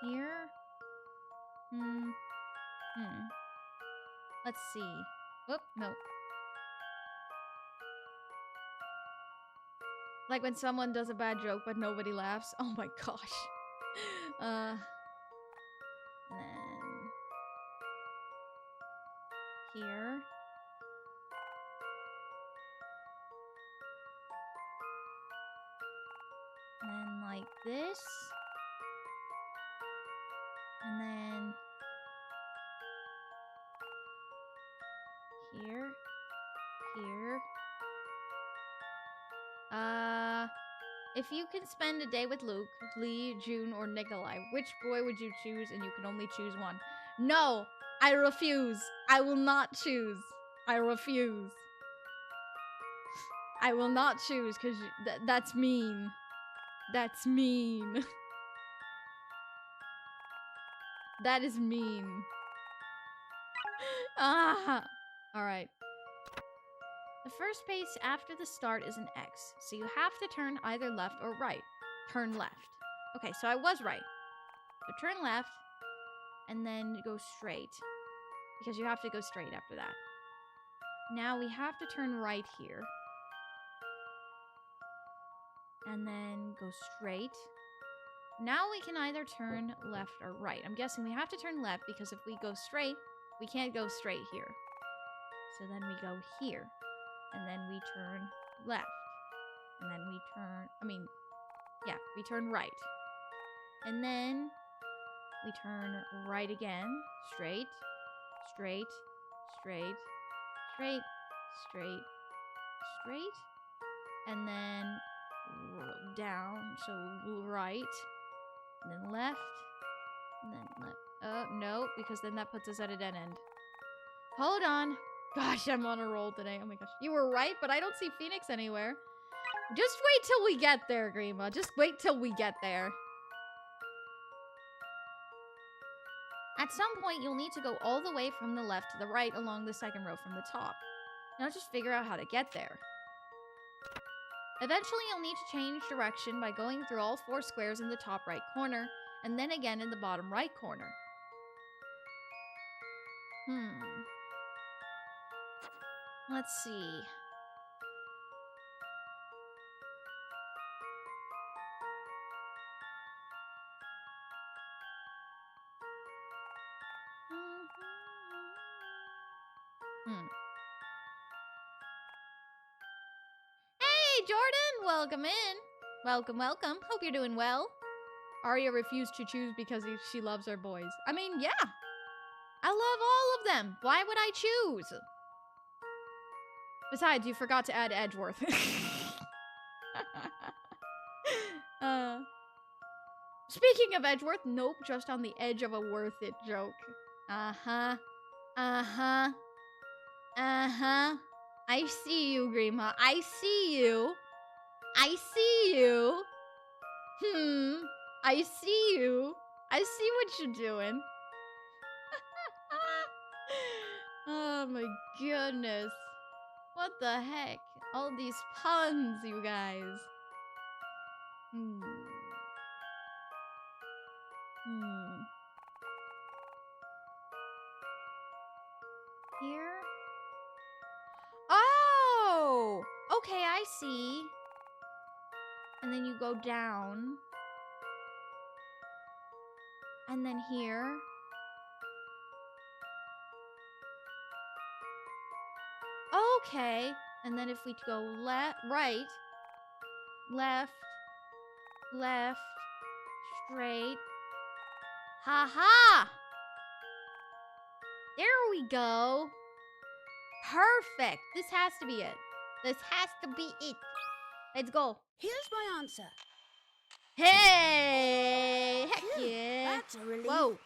Here? Let's see. Whoop, no. Like when someone does a bad joke but nobody laughs. Oh my gosh. Then here. And then like this. And then here. Here. If you can spend a day with Luke, Lee, June, or Nikolai, which boy would you choose? And you can only choose one. No, I refuse. I will not choose. I refuse. I will not choose because that's mean. That's mean. That is mean. Ah. All right. The first space after the start is an X, so you have to turn either left or right. Turn left. Okay, so I was right. So turn left, and then go straight. Because you have to go straight after that. Now we have to turn right here. And then go straight. Now we can either turn left or right. I'm guessing we have to turn left because if we go straight, we can't go straight here. So then we go here. And then we turn left. And then we turn, we turn right. And then we turn right again. Straight, straight, straight, straight, straight, straight. And then down, so right. And then left. And then left. Oh, no, because then that puts us at a dead end. Hold on. Gosh, I'm on a roll today. Oh my gosh. You were right, but I don't see Phoenix anywhere. Just wait till we get there, Grima. Just wait till we get there. At some point, you'll need to go all the way from the left to the right along the second row from the top. Now just figure out how to get there. Eventually, you'll need to change direction by going through all 4 squares in the top right corner, and then again in the bottom right corner. Let's see. Hey, Jordan! Welcome in. Welcome, welcome. Hope you're doing well. Arya refused to choose because she loves her boys. I mean, yeah. I love all of them. Why would I choose? Besides, you forgot to add Edgeworth. Speaking of Edgeworth, nope, just on the edge of a worth it joke. Uh-huh. Uh-huh. Uh-huh. I see you, Grima. I see you. I see you. I see you. I see what you're doing. Oh my goodness. What the heck? All these puns, you guys. Here? Oh! Okay, I see. And then you go down. And then here. Okay. And then if we go right, left, left, straight. Ha-ha! There we go. Perfect. This has to be it. This has to be it. Let's go. Here's my answer. Hey! Heck Phew, yeah. That's a relief. Whoa.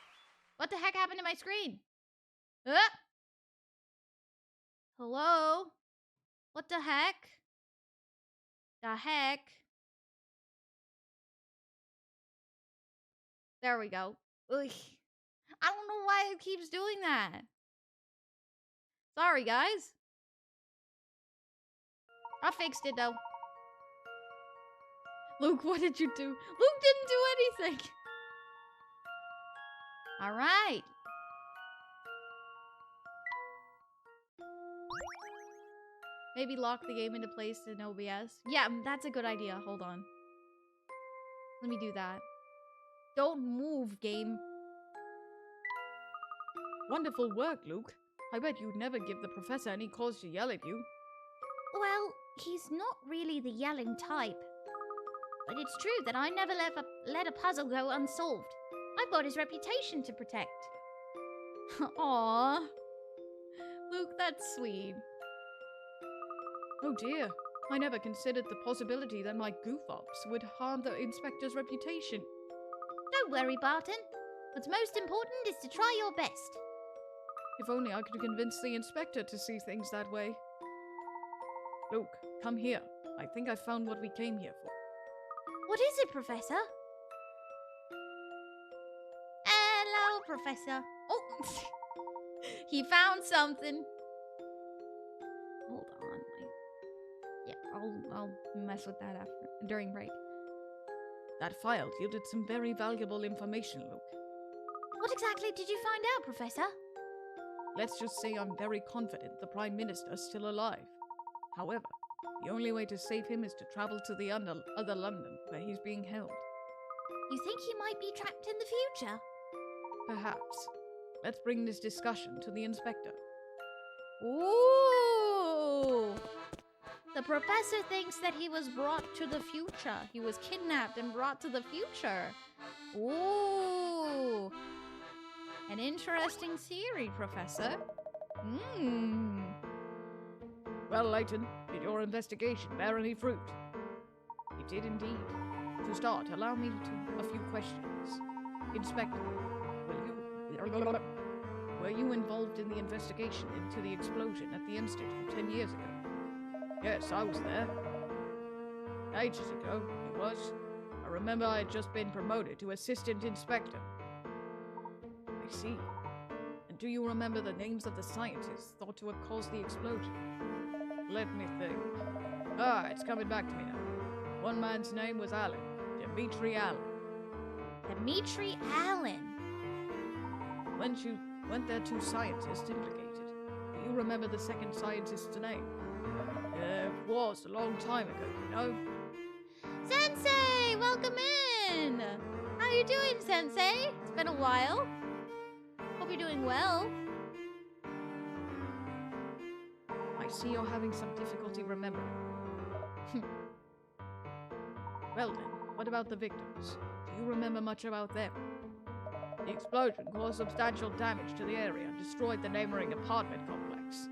What the heck happened to my screen? Hello? What the heck? The heck? There we go. Ugh. I don't know why it keeps doing that. Sorry, guys. I fixed it, though. Luke, what did you do? Luke didn't do anything. All right. Maybe lock the game into place in OBS. Yeah, that's a good idea. Hold on. Let me do that. Don't move, game. Wonderful work, Luke. I bet you'd never give the professor any cause to yell at you. Well, he's not really the yelling type. But it's true that I never let a puzzle go unsolved. I've got his reputation to protect. Aww. Luke, that's sweet. Oh dear. I never considered the possibility that my goof-ups would harm the inspector's reputation. Don't worry, Barton. What's most important is to try your best. If only I could convince the inspector to see things that way. Luke, come here. I think I found what we came here for. What is it, Professor? Hello, Professor. Oh, he found something. Hold on. Yeah, I'll mess with that during break. That file yielded some very valuable information, Luke. What exactly did you find out, Professor? Let's just say I'm very confident the Prime Minister's still alive. However, the only way to save him is to travel to the other London, where he's being held. You think he might be trapped in the future? Perhaps. Let's bring this discussion to the inspector. Ooh! The professor thinks that he was brought to the future. He was kidnapped and brought to the future. Ooh! An interesting theory, Professor. Well, Layton, did your investigation bear any fruit? It did indeed. To start, allow me a few questions. Inspector, were you involved in the investigation into the explosion at the Institute 10 years ago? Yes, I was there. Ages ago, it was. I remember I had just been promoted to Assistant Inspector. I see. And do you remember the names of the scientists thought to have caused the explosion? Let me think. It's coming back to me now. One man's name was Allen. Dimitri Allen. Dimitri Allen? Weren't there two scientists implicated? Do you remember the second scientist's name? It was a long time ago, you know. Sensei! Welcome in! How you doing, Sensei? It's been a while. Hope you're doing well. I see you're having some difficulty remembering. Well then, what about the victims? Do you remember much about them? The explosion caused substantial damage to the area and destroyed the neighboring apartment complex.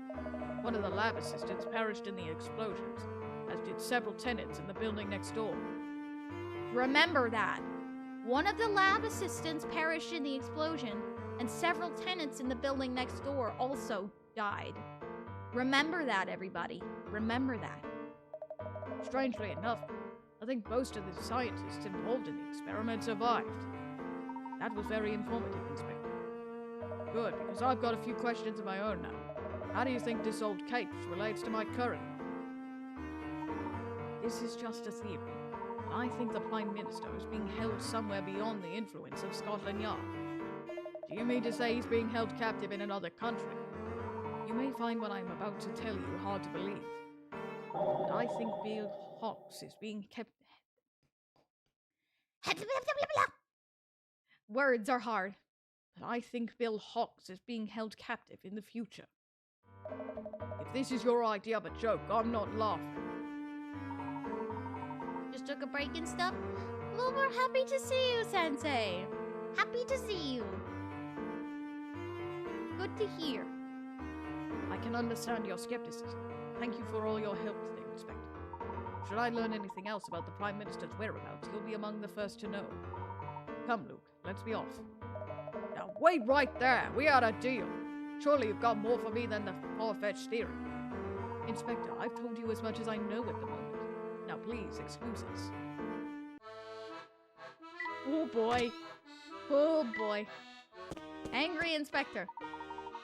One of the lab assistants perished in the explosions, as did several tenants in the building next door. Remember that. One of the lab assistants perished in the explosion, and several tenants in the building next door also died. Remember that, everybody. Remember that. Strangely enough, I think most of the scientists involved in the experiment survived. That was very informative, Inspector. Good, because I've got a few questions of my own now. How do you think this old case relates to my current one? This is just a theory, but I think the Prime Minister is being held somewhere beyond the influence of Scotland Yard. Do you mean to say he's being held captive in another country? You may find what I'm about to tell you hard to believe, but I think Bill Hawks is being kept... Words are hard. But I think Bill Hawks is being held captive in the future. If this is your idea of a joke, I'm not laughing. Just took a break and stuff? Well, we're happy to see you, Sensei. Happy to see you. Good to hear. I can understand your skepticism. Thank you for all your help today, Inspector. Should I learn anything else about the Prime Minister's whereabouts, you'll be among the first to know. Come, Luke, let's be off. Now, wait right there! We had a deal! Surely you've got more for me than the far-fetched theory. Inspector, I've told you as much as I know at the moment. Now please, excuse us. Oh boy. Oh boy. Angry Inspector.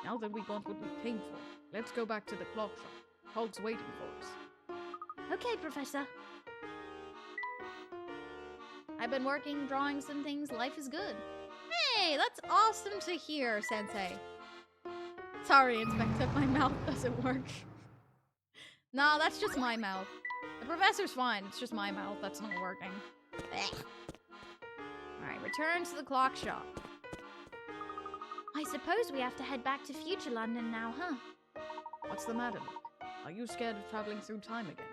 Now that we got what we came for, let's go back to the clock shop. Hog's waiting for us. Okay, Professor. I've been working, drawing some things. Life is good. Hey, that's awesome to hear, Sensei. Sorry, Inspector, my mouth doesn't work. No, that's just my mouth. The professor's fine, it's just my mouth that's not working. Alright, return to the clock shop. I suppose we have to head back to future London now, huh? What's the matter, Luke? Are you scared of traveling through time again?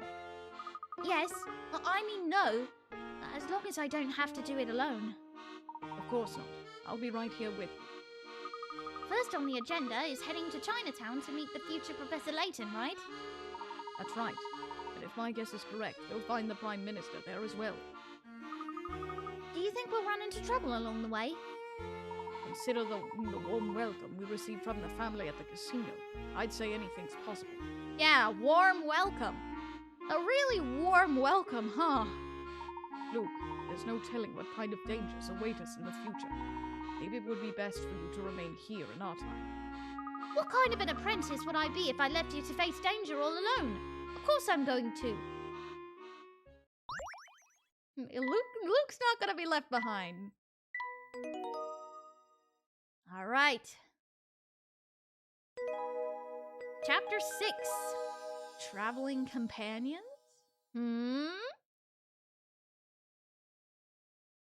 Yes. I mean, no. As long as I don't have to do it alone. Of course not. I'll be right here with you. First on the agenda is heading to Chinatown to meet the future Professor Layton, right? That's right. And if my guess is correct, you'll find the Prime Minister there as well. Do you think we'll run into trouble along the way? Consider the warm welcome we received from the family at the casino. I'd say anything's possible. Yeah, warm welcome. A really warm welcome, huh? Luke, there's no telling what kind of dangers await us in the future. Maybe it would be best for you to remain here in our time. What kind of an apprentice would I be if I left you to face danger all alone? Of course I'm going to. Luke's not gonna be left behind. All right. Chapter 6. Traveling companions?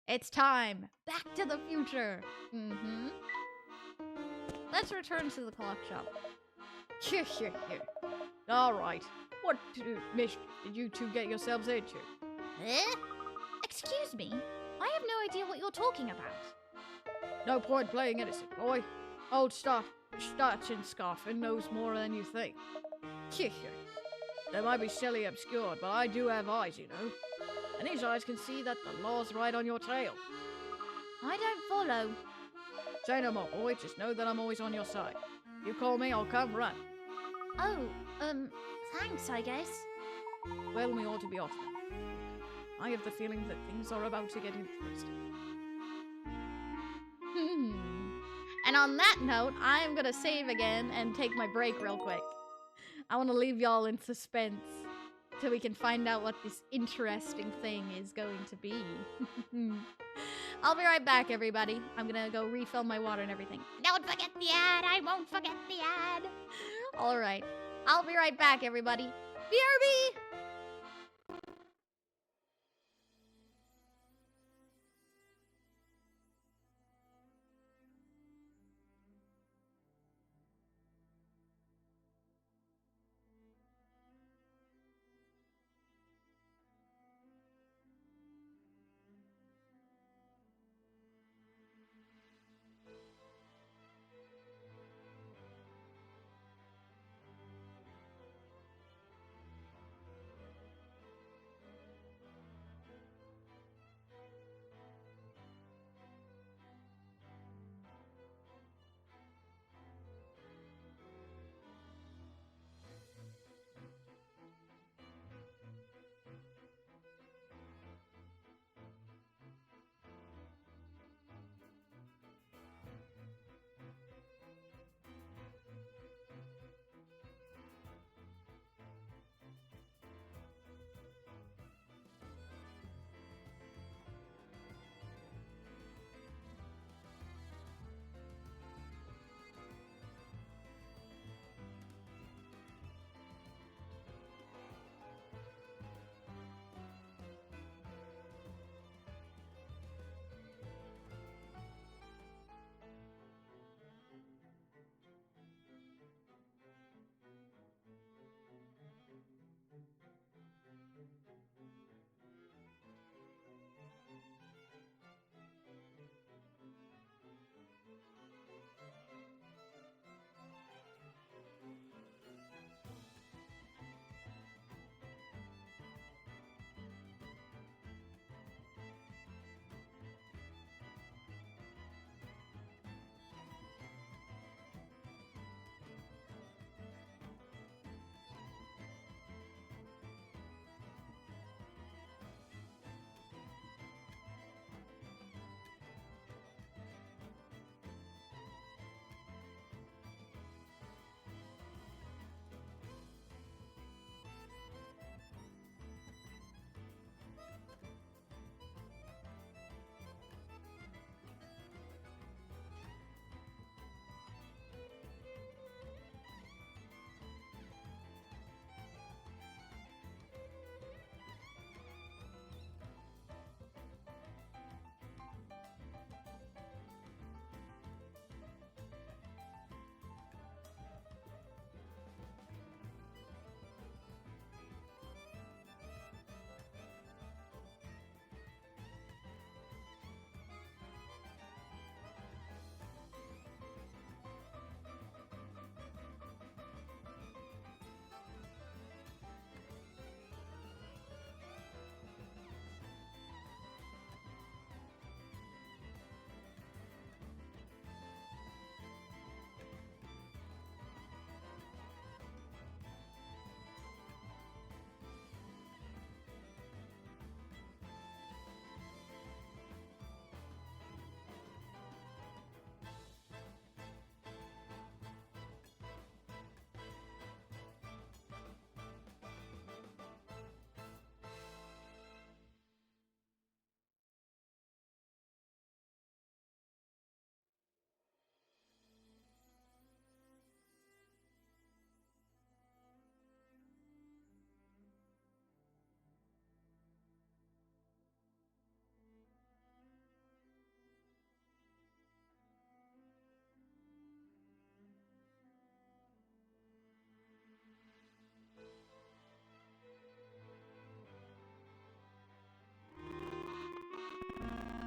It's time. Back to the future. Let's return to the clock shop. All right. What mischief did you two get yourselves into? Excuse me? I have no idea what you're talking about. No point playing innocent, boy. Old Starch and Scoffin knows more than you think. They might be silly obscured, but I do have eyes, you know. And these eyes can see that the law's right on your tail. I don't follow. Say no more, boy. Just know that I'm always on your side. You call me, I'll come run. Oh, thanks, I guess. Well, we ought to be off now. I have the feeling that things are about to get interesting. And on that note, I am gonna save again and take my break real quick. I want to leave y'all in suspense till we can find out what this interesting thing is going to be. I'll be right back, everybody. I'm gonna go refill my water and everything. Don't forget the ad. I won't forget the ad. All right. I'll be right back, everybody. BRB!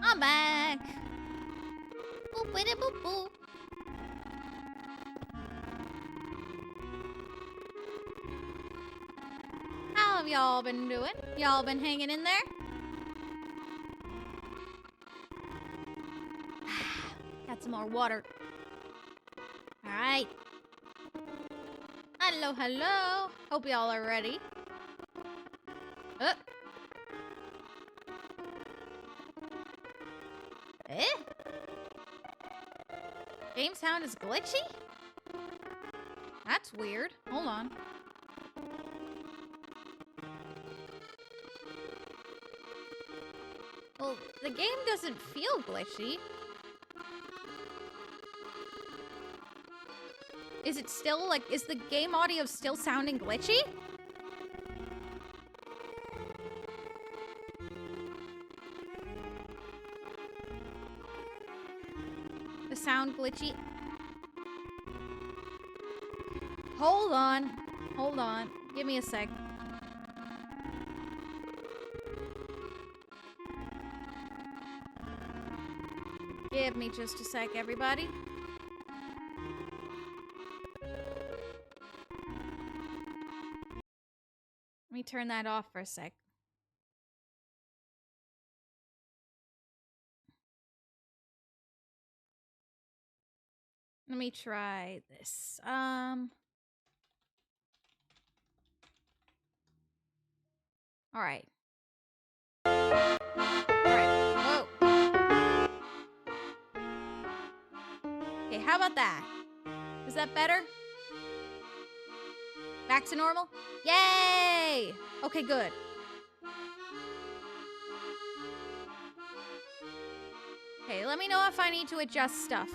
I'm back. Boop, biddy, boop, boop. How have y'all been doing? Y'all been hanging in there? Got some more water. All right. Hello, hello. Hope y'all are ready. Eh? Game sound is glitchy? That's weird. Hold on. Well, the game doesn't feel glitchy. Is it still, like, is the game audio still sounding glitchy? The sound glitchy? Hold on. Hold on. Give me a sec. Give me just a sec, everybody. Let me turn that off for a sec. Let me try this. All right. Whoa. Okay, how about that? Is that better? Back to normal? Yay! Okay, good. Okay, let me know if I need to adjust stuff.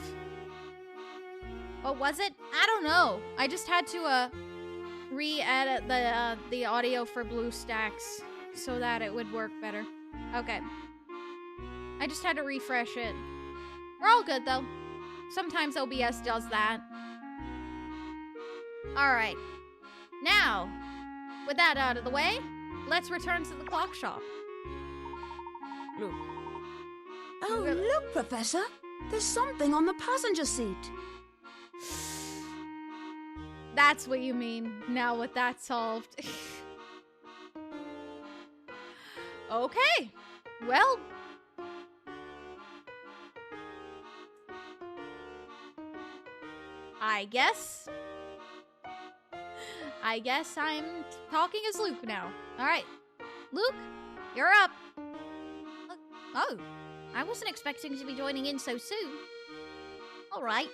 What was it? I don't know. I just had to re-edit the audio for BlueStacks so that it would work better. Okay. I just had to refresh it. We're all good though. Sometimes OBS does that. Alright. Now, with that out of the way, let's return to the clock shop. Luke. Oh, look, Professor. There's something on the passenger seat. That's what you mean, now with that solved. Okay. Well. I guess I'm talking as Luke now. Alright. Luke, you're up. Oh, I wasn't expecting to be joining in so soon. Alright.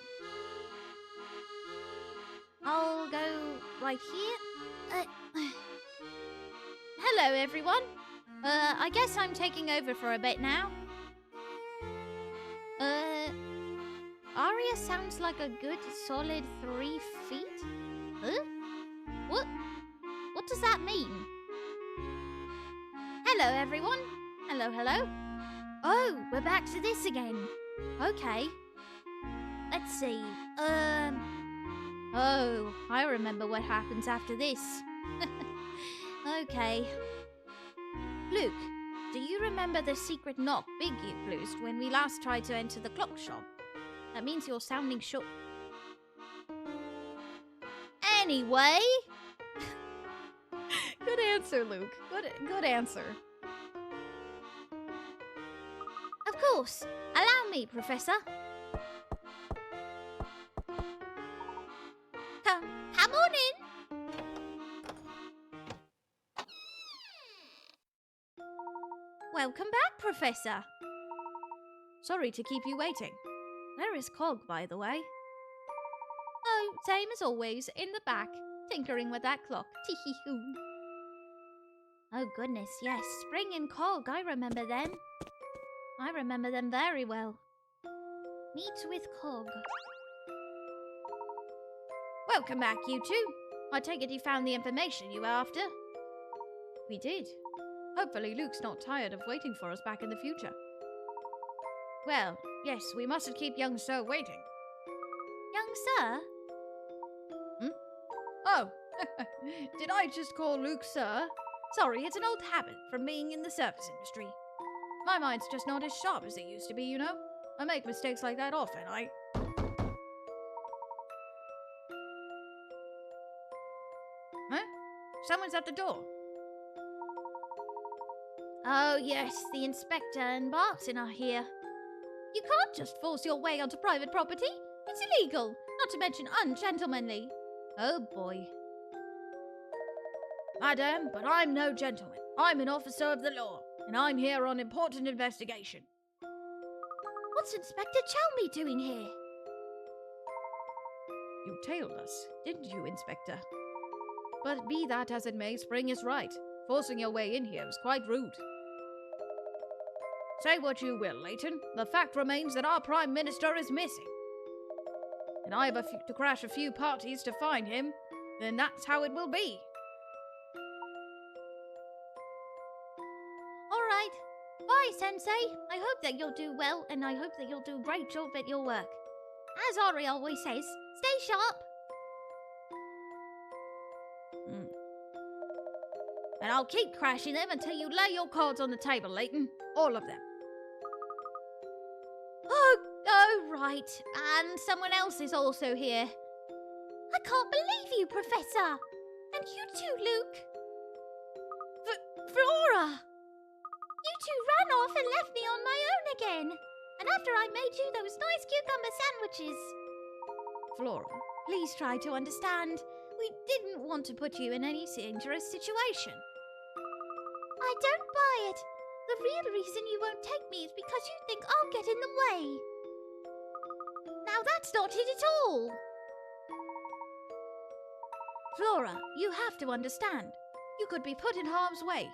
I'll go right here. Hello, everyone. I guess I'm taking over for a bit now. Aria sounds like a good solid 3 feet? Huh? What does that mean? Hello, everyone. Hello, hello. Oh, we're back to this again. Okay. Let's see. Oh, I remember what happens after this. Okay. Luke, do you remember the secret knock Big you closed when we last tried to enter the clock shop? That means you're sounding short. Anyway. Good answer, Luke. Good answer. Of course. Allow me, Professor. Come on in. Welcome back, Professor. Sorry to keep you waiting. Where is Cog, by the way? Oh, same as always, in the back, tinkering with that clock. Tee-hee-hoo. Oh, goodness, yes. Spring and Cog, I remember them. I remember them very well. Meet with Cog. Welcome back, you two. I take it you found the information you were after? We did. Hopefully Luke's not tired of waiting for us back in the future. Well, yes, we mustn't keep young sir waiting. Young sir? Oh, did I just call Luke sir? Sorry, it's an old habit from being in the service industry. My mind's just not as sharp as it used to be, you know? I make mistakes like that often. Huh? Someone's at the door. Oh, yes, the inspector and Barton are here. You can't just force your way onto private property. It's illegal, not to mention ungentlemanly. Oh, boy. Madam, but I'm no gentleman. I'm an officer of the law, and I'm here on important investigation. What's Inspector Chelmy doing here? You tailed us, didn't you, Inspector? But be that as it may, Spring is right. Forcing your way in here was quite rude. Say what you will, Layton. The fact remains that our Prime Minister is missing. And I have to crash a few parties to find him, then that's how it will be. All right. Bye, Sensei. I hope that you'll do well, and I hope that you'll do a great job at your work. As Ari always says, stay sharp. And I'll keep crashing them until you lay your cards on the table, Layton. All of them. Oh, right. And someone else is also here. I can't believe you, Professor. And you too, Luke. Flora! You two ran off and left me on my own again. And after I made you those nice cucumber sandwiches. Flora, Please try to understand. We didn't want to put you in any dangerous situation. I don't buy it. The real reason you won't take me is because you think I'll get in the way. Now that's not it at all. Flora, you have to understand. You could be put in harm's way.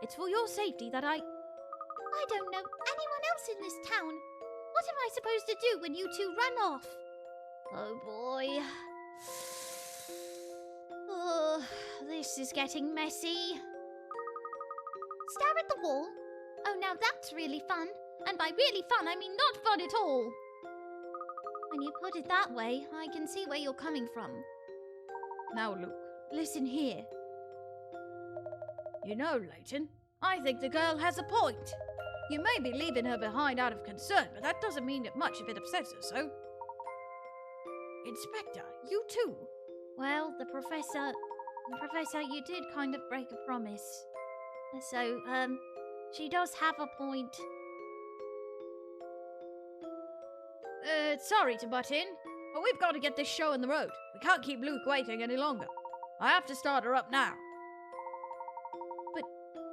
It's for your safety that I don't know anyone else in this town. What am I supposed to do when you two run off? Oh boy. Oh, this is getting messy. Stare at the wall? Oh, now that's really fun. And by really fun, I mean not fun at all. When you put it that way, I can see where you're coming from. Now, Luke, listen here. You know, Layton, I think the girl has a point. You may be leaving her behind out of concern, but that doesn't mean that much if it upsets her, so... Inspector, you too. Well, Professor, you did kind of break a promise. So, she does have a point. Sorry to butt in, but we've got to get this show on the road. We can't keep Luke waiting any longer. I have to start her up now. But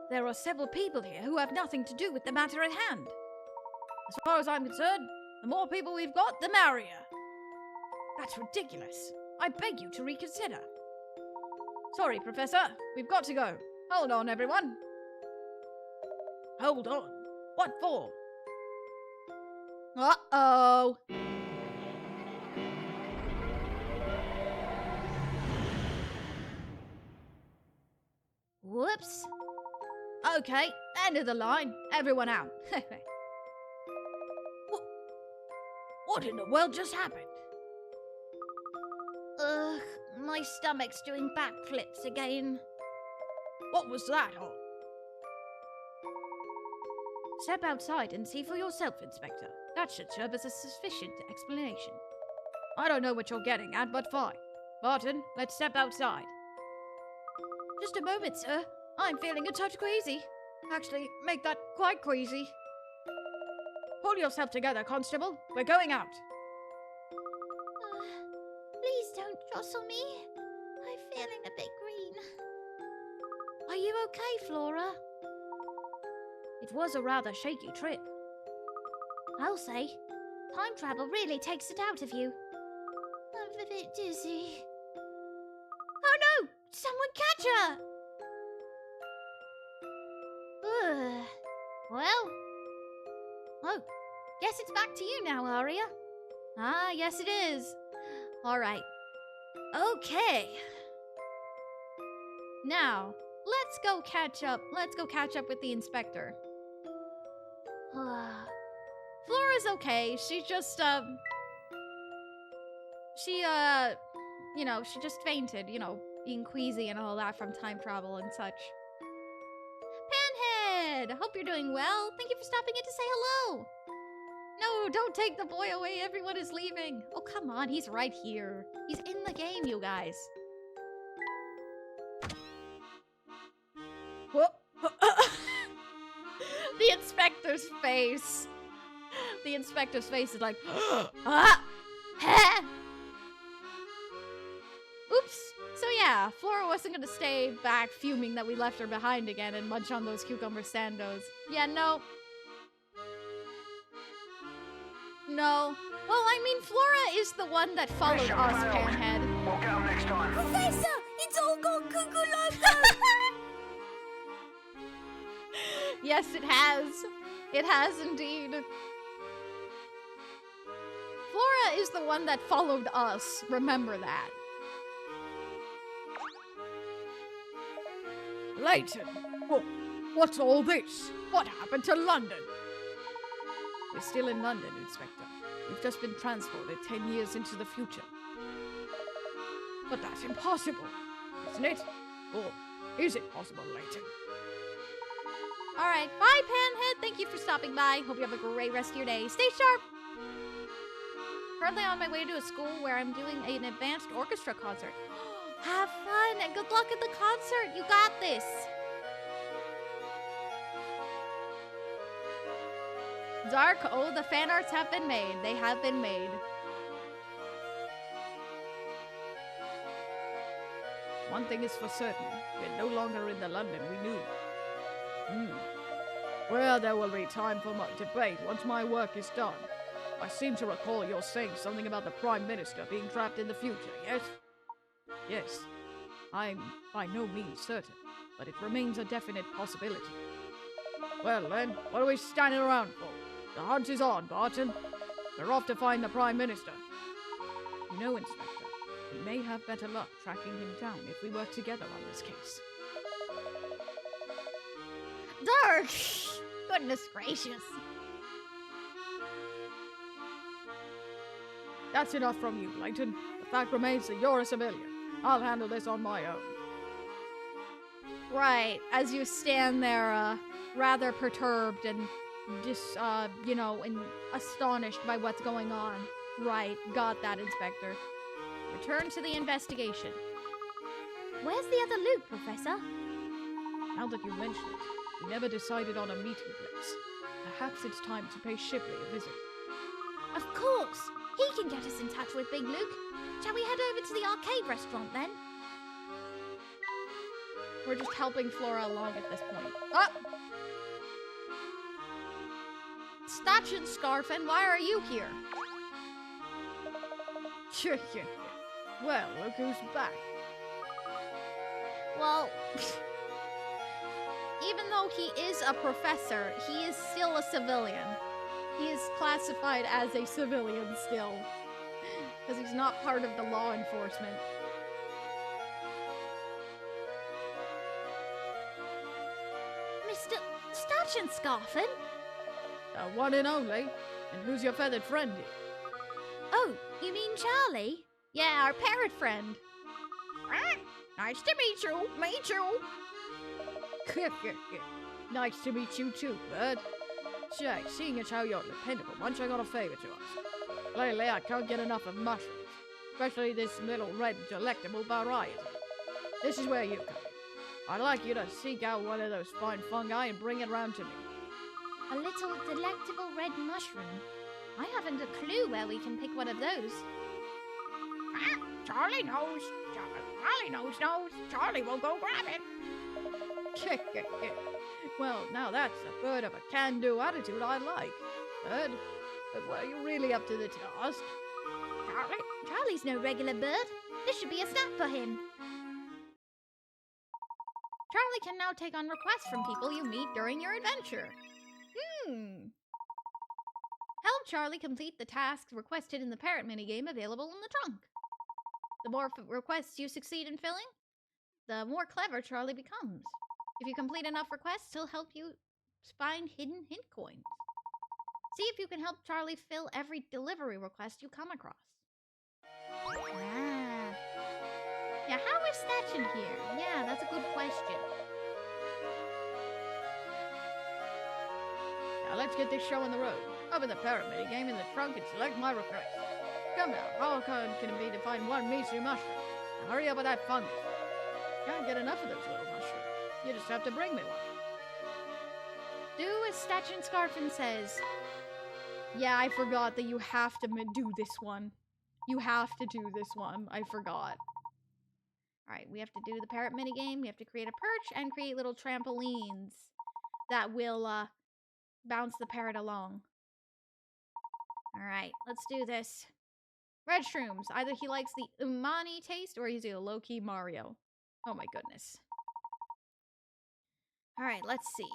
there are several people here who have nothing to do with the matter at hand. As far as I'm concerned, the more people we've got, the merrier. That's ridiculous. I beg you to reconsider. Sorry, Professor. We've got to go. Hold on, everyone. Hold on. What for? Uh-oh. Whoops. Okay, end of the line. Everyone out. What in the world just happened? Ugh, my stomach's doing backflips again. What was that, Hon? Step outside and see for yourself, Inspector. That should serve as a sufficient explanation. I don't know what you're getting at, but fine. Barton, let's step outside. Just a moment, sir. I'm feeling a touch queasy. Actually, make that quite queasy. Pull yourself together, Constable. We're going out. Please don't jostle me. I'm feeling a bit green. Are you okay, Flora? It was a rather shaky trip. I'll say. Time travel really takes it out of you. I'm a bit dizzy. Oh no! Someone catch her! Ugh. Well. Oh, guess it's back to you now, Aria. Ah, yes it is. All right. Okay. Now, let's go catch up. Let's go catch up with the inspector. Flora's okay. She's just, she just fainted, being queasy and all that from time travel and such. Panhead! Panhead. Hope you're doing well. Thank you for stopping in to say hello. No, don't take the boy away. Everyone is leaving. Oh, come on. He's right here. He's in the game, you guys. The inspector's face. The inspector's face is like, ah, ha. Oops. So yeah, Flora wasn't gonna stay back fuming that we left her behind again and munch on those cucumber sandos. Yeah, no. No. Well, I mean, Flora is the one that followed us, Panhead. We'll get 'em next time. Professor, it's all gone cuckoo loco. Yes, it has. It has indeed. Flora is the one that followed us. Remember that. Layton, what's all this? What happened to London? We're still in London, Inspector. We've just been transported 10 years into the future. But that's impossible, isn't it? Or is it possible, Layton? Alright, bye, Panhead. Thank you for stopping by. Hope you have a great rest of your day. Stay sharp! Currently on my way to a school where I'm doing an advanced orchestra concert. Have fun and good luck at the concert. You got this. Dark, oh, the fan arts have been made. They have been made. One thing is for certain. We're no longer in the London we knew. Well, there will be time for much debate once my work is done. I seem to recall you're saying something about the Prime Minister being trapped in the future, yes? Yes. I'm by no means certain, but it remains a definite possibility. Well then, what are we standing around for? The hunt is on, Barton. We're off to find the Prime Minister. You know, Inspector, we may have better luck tracking him down if we work together on this case. Dark! Goodness gracious. That's enough from you, Layton. The fact remains that you're a civilian. I'll handle this on my own. Right, as you stand there, rather perturbed and and astonished by what's going on. Right, got that, Inspector. Return to the investigation. Where's the other Luke, Professor? Now that you mention it, we never decided on a meeting place. Perhaps it's time to pay Shipley a visit. Of course! He can get us in touch with Big Luke. Shall we head over to the arcade restaurant then? We're just helping Flora along at this point. Ah! Stotch and Scarfin, why are you here? Well, look who's back. Well, even though he is a professor, he is still a civilian. He is classified as a civilian still. Because he's not part of the law enforcement. Mr. Stotch and Scarfin? The one and only. And who's your feathered friend here? Oh, you mean Charlie? Yeah, our parrot friend. Nice to meet you. Meet you. Nice to meet you too, Bird. Say, seeing as how you're a dependable bunch, I got a favor to ask. Lately, I can't get enough of mushrooms. Especially this little red delectable variety. This is where you come in. I'd like you to seek out one of those fine fungi and bring it round to me. A little delectable red mushroom. I haven't a clue where we can pick one of those. Charlie knows. Charlie knows. Charlie will go grab it. Well, now that's a bird of a can-do attitude I like. Bird, but were you really up to the task? Charlie's no regular bird. This should be a snack for him. Charlie can now take on requests from people you meet during your adventure. Help Charlie complete the tasks requested in the parrot minigame available in the trunk. The more requests you succeed in filling, the more clever Charlie becomes. If you complete enough requests, he'll help you find hidden hint coins. See if you can help Charlie fill every delivery request you come across. Ah. Yeah, how is Thatch in here? Yeah, that's a good question. Now let's get this show on the road. Open the parrot mini game in the trunk and select my request. Come now, how hard can it be to find one Misu mushroom? Now hurry up with that fungus. Can't get enough of those little mushrooms. You just have to bring me one. Do as Statue Scarfin says. Yeah, I forgot that you have to do this one. You have to do this one. I forgot. Alright, we have to do the parrot minigame. We have to create a perch and create little trampolines that will bounce the parrot along. Alright, let's do this. Red shrooms. Either he likes the umami taste or he's a low-key Mario. Oh my goodness. Alright, let's see.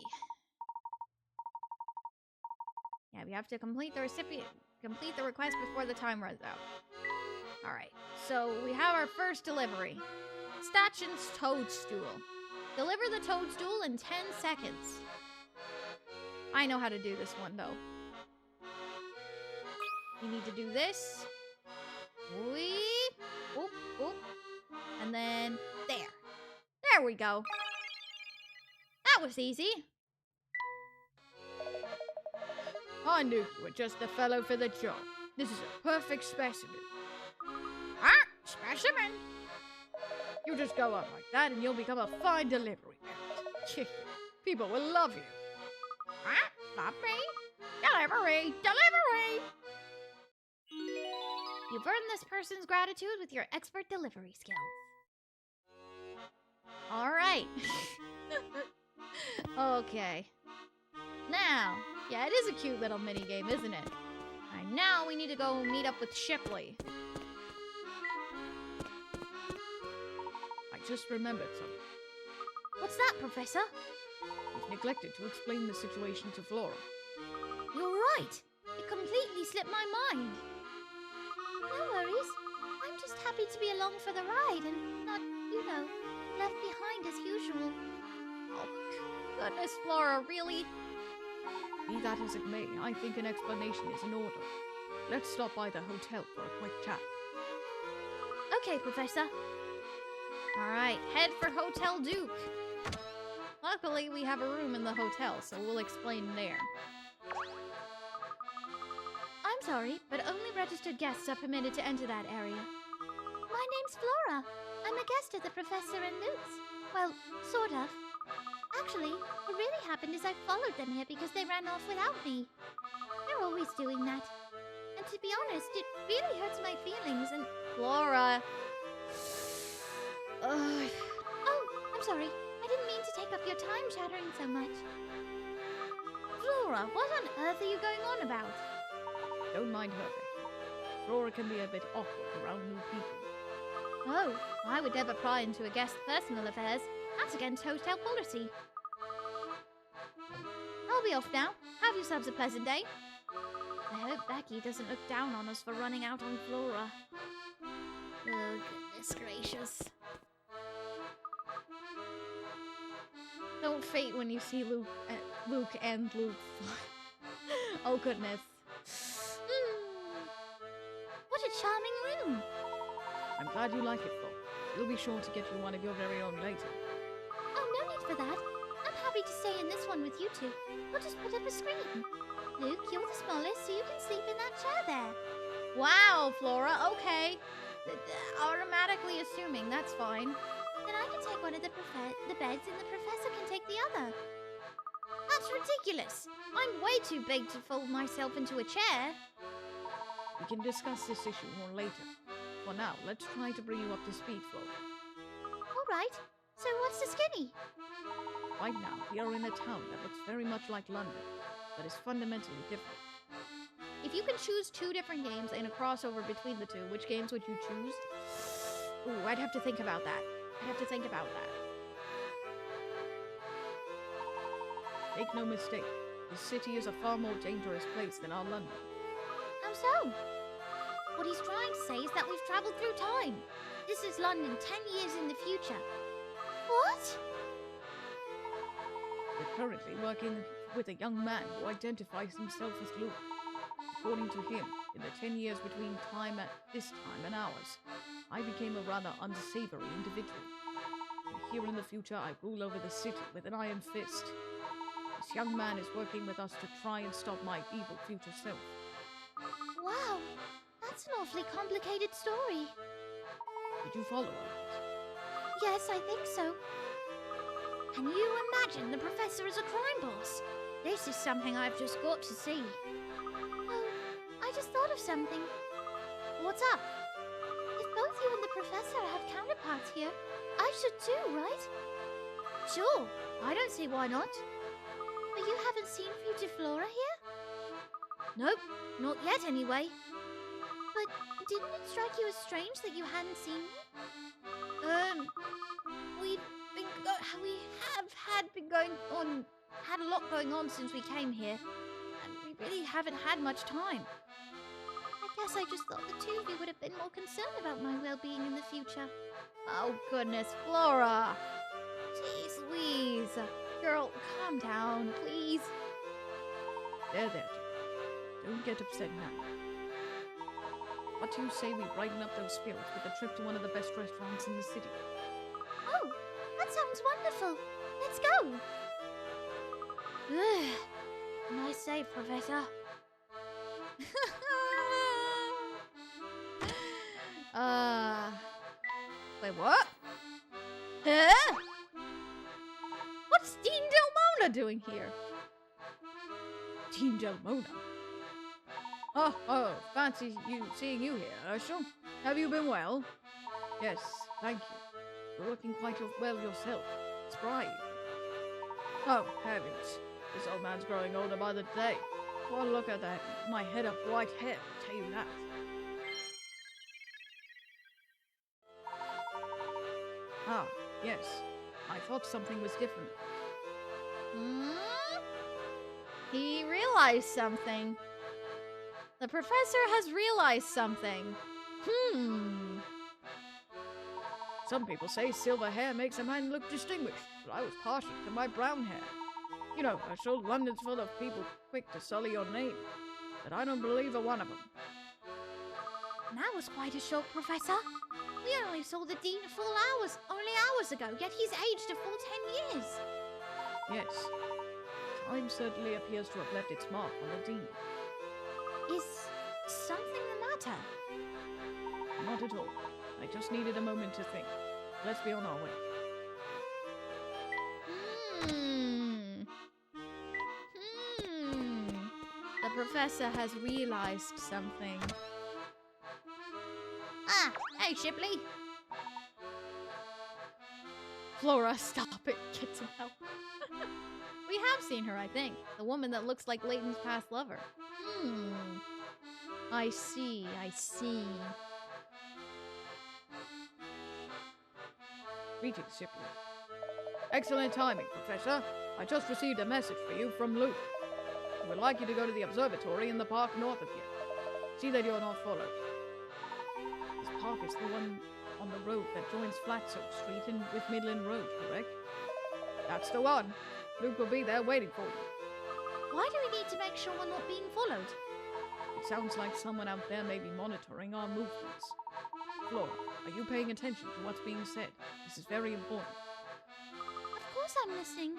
Yeah, we have to complete the request before the time runs out. Alright, so we have our first delivery. Stachen's toadstool. Deliver the toadstool in 10 seconds. I know how to do this one, though. You need to do this. Weep. Oop, oop. And then there. There we go. That was easy. I knew you were just the fellow for the job. This is a perfect specimen. Ah, specimen. You just go up like that and you'll become a fine delivery parrot. People will love you. Ah, love me. Delivery, delivery. You've earned this person's gratitude with your expert delivery skills. All right. Okay. Now, yeah, it is a cute little mini game, isn't it? And now we need to go meet up with Shipley. I just remembered something. What's that, Professor? You've neglected to explain the situation to Flora. You're right. It completely slipped my mind. No worries. I'm just happy to be along for the ride and not, you know, left behind as usual. Oh, goodness, Flora, really? Be that as it may, I think an explanation is in order. Let's stop by the hotel for a quick chat. Okay, Professor. Alright, head for Hotel Duke. Luckily, we have a room in the hotel, so we'll explain there. I'm sorry, but only registered guests are permitted to enter that area. My name's Flora. I'm a guest of the Professor and Luke's. Well, sort of. Actually, what really happened is I followed them here because they ran off without me. They're always doing that. And to be honest, it really hurts my feelings and... Flora. Oh, I'm sorry. I didn't mean to take up your time chattering so much. Flora, what on earth are you going on about? Don't mind her, Becky. Flora can be a bit awkward around new people. Oh, I would never pry into a guest's personal affairs. That's against hotel policy. I'll be off now. Have yourselves a pleasant day. I hope Becky doesn't look down on us for running out on Flora. Oh, goodness gracious. Don't faint when you see Luke and Luke. Oh, goodness. What a charming room. I'm glad you like it, Flora. We'll be sure to get you one of your very own later. Oh, no need for that. I'm happy to stay in this one with you two. We'll just put up a screen. Luke, you're the smallest, so you can sleep in that chair there. Wow, Flora, okay. Automatically assuming, that's fine. Then I can take one of the beds and the professor can take the other. That's ridiculous. I'm way too big to fold myself into a chair. We can discuss this issue more later. For now, let's try to bring you up to speed, Flora. All right. So what's the skinny? Right now, we are in a town that looks very much like London, but is fundamentally different. If you can choose two different games and a crossover between the two, which games would you choose? Ooh, I'd have to think about that. Make no mistake, this city is a far more dangerous place than our London. How so? What he's trying to say is that we've traveled through time. This is London 10 years in the future. What? We're currently working with a young man who identifies himself as Luke. According to him, in the 10 years between this time and ours, I became a rather unsavory individual. And here in the future, I rule over the city with an iron fist. This This young man is working with us to try and stop my evil future self. Wow, that's an awfully complicated story. Did you follow all that? Yes, I think so. Can you imagine the professor as a crime boss? This is something I've just got to see. Oh, I just thought of something. What's up? If both you and the professor have counterparts here, I should too, right? Sure, I don't see why not. But you haven't seen future Flora here? Nope, not yet anyway. But didn't it strike you as strange that you hadn't seen me? We had a lot going on since we came here, and we really haven't had much time. I guess I just thought the two of you would have been more concerned about my well-being in the future. Oh goodness, Flora! Jeez Louise! Girl, calm down, please. There, Jim. Don't get upset now. What do you say we brighten up those spirits with a trip to one of the best restaurants in the city? Oh, that sounds wonderful. Let's go. Nice save, Professor. Wait, what? Huh? What's Dean Delmona doing here? Dean Delmona? Oh, fancy seeing you here, Herschel. Have you been well? Yes, thank you. You're looking quite well yourself. Spry. Oh, heavens. This old man's growing older by the day. Well, look at that. My head of white hair, I'll tell you that. Ah, yes. I thought something was different. He realized something. The professor has realized something. Some people say silver hair makes a man look distinguished, but I was partial to my brown hair. You know, Herschel, London's full of people quick to sully your name, but I don't believe a one of them. That was quite a shock, Professor. We only saw the Dean only hours ago, yet he's aged a full 10 years. Yes. Time certainly appears to have left its mark on the Dean. Is something the matter? Not at all. I just needed a moment to think. Let's be on our way. The professor has realized something. Ah, hey, Shipley. Flora, stop it. Get some help. We have seen her, I think. The woman that looks like Layton's past lover. I see. Greetings, Shipley. Excellent timing, Professor. I just received a message for you from Luke. He would like you to go to the observatory in the park north of here. See that you're not followed. This park is the one on the road that joins Flatsoak Street with Midland Road, correct? That's the one. Luke will be there waiting for you. Why do we need to make sure we're not being followed? It sounds like someone out there may be monitoring our movements. Flora, are you paying attention to what's being said? This is very important. Of course I'm listening.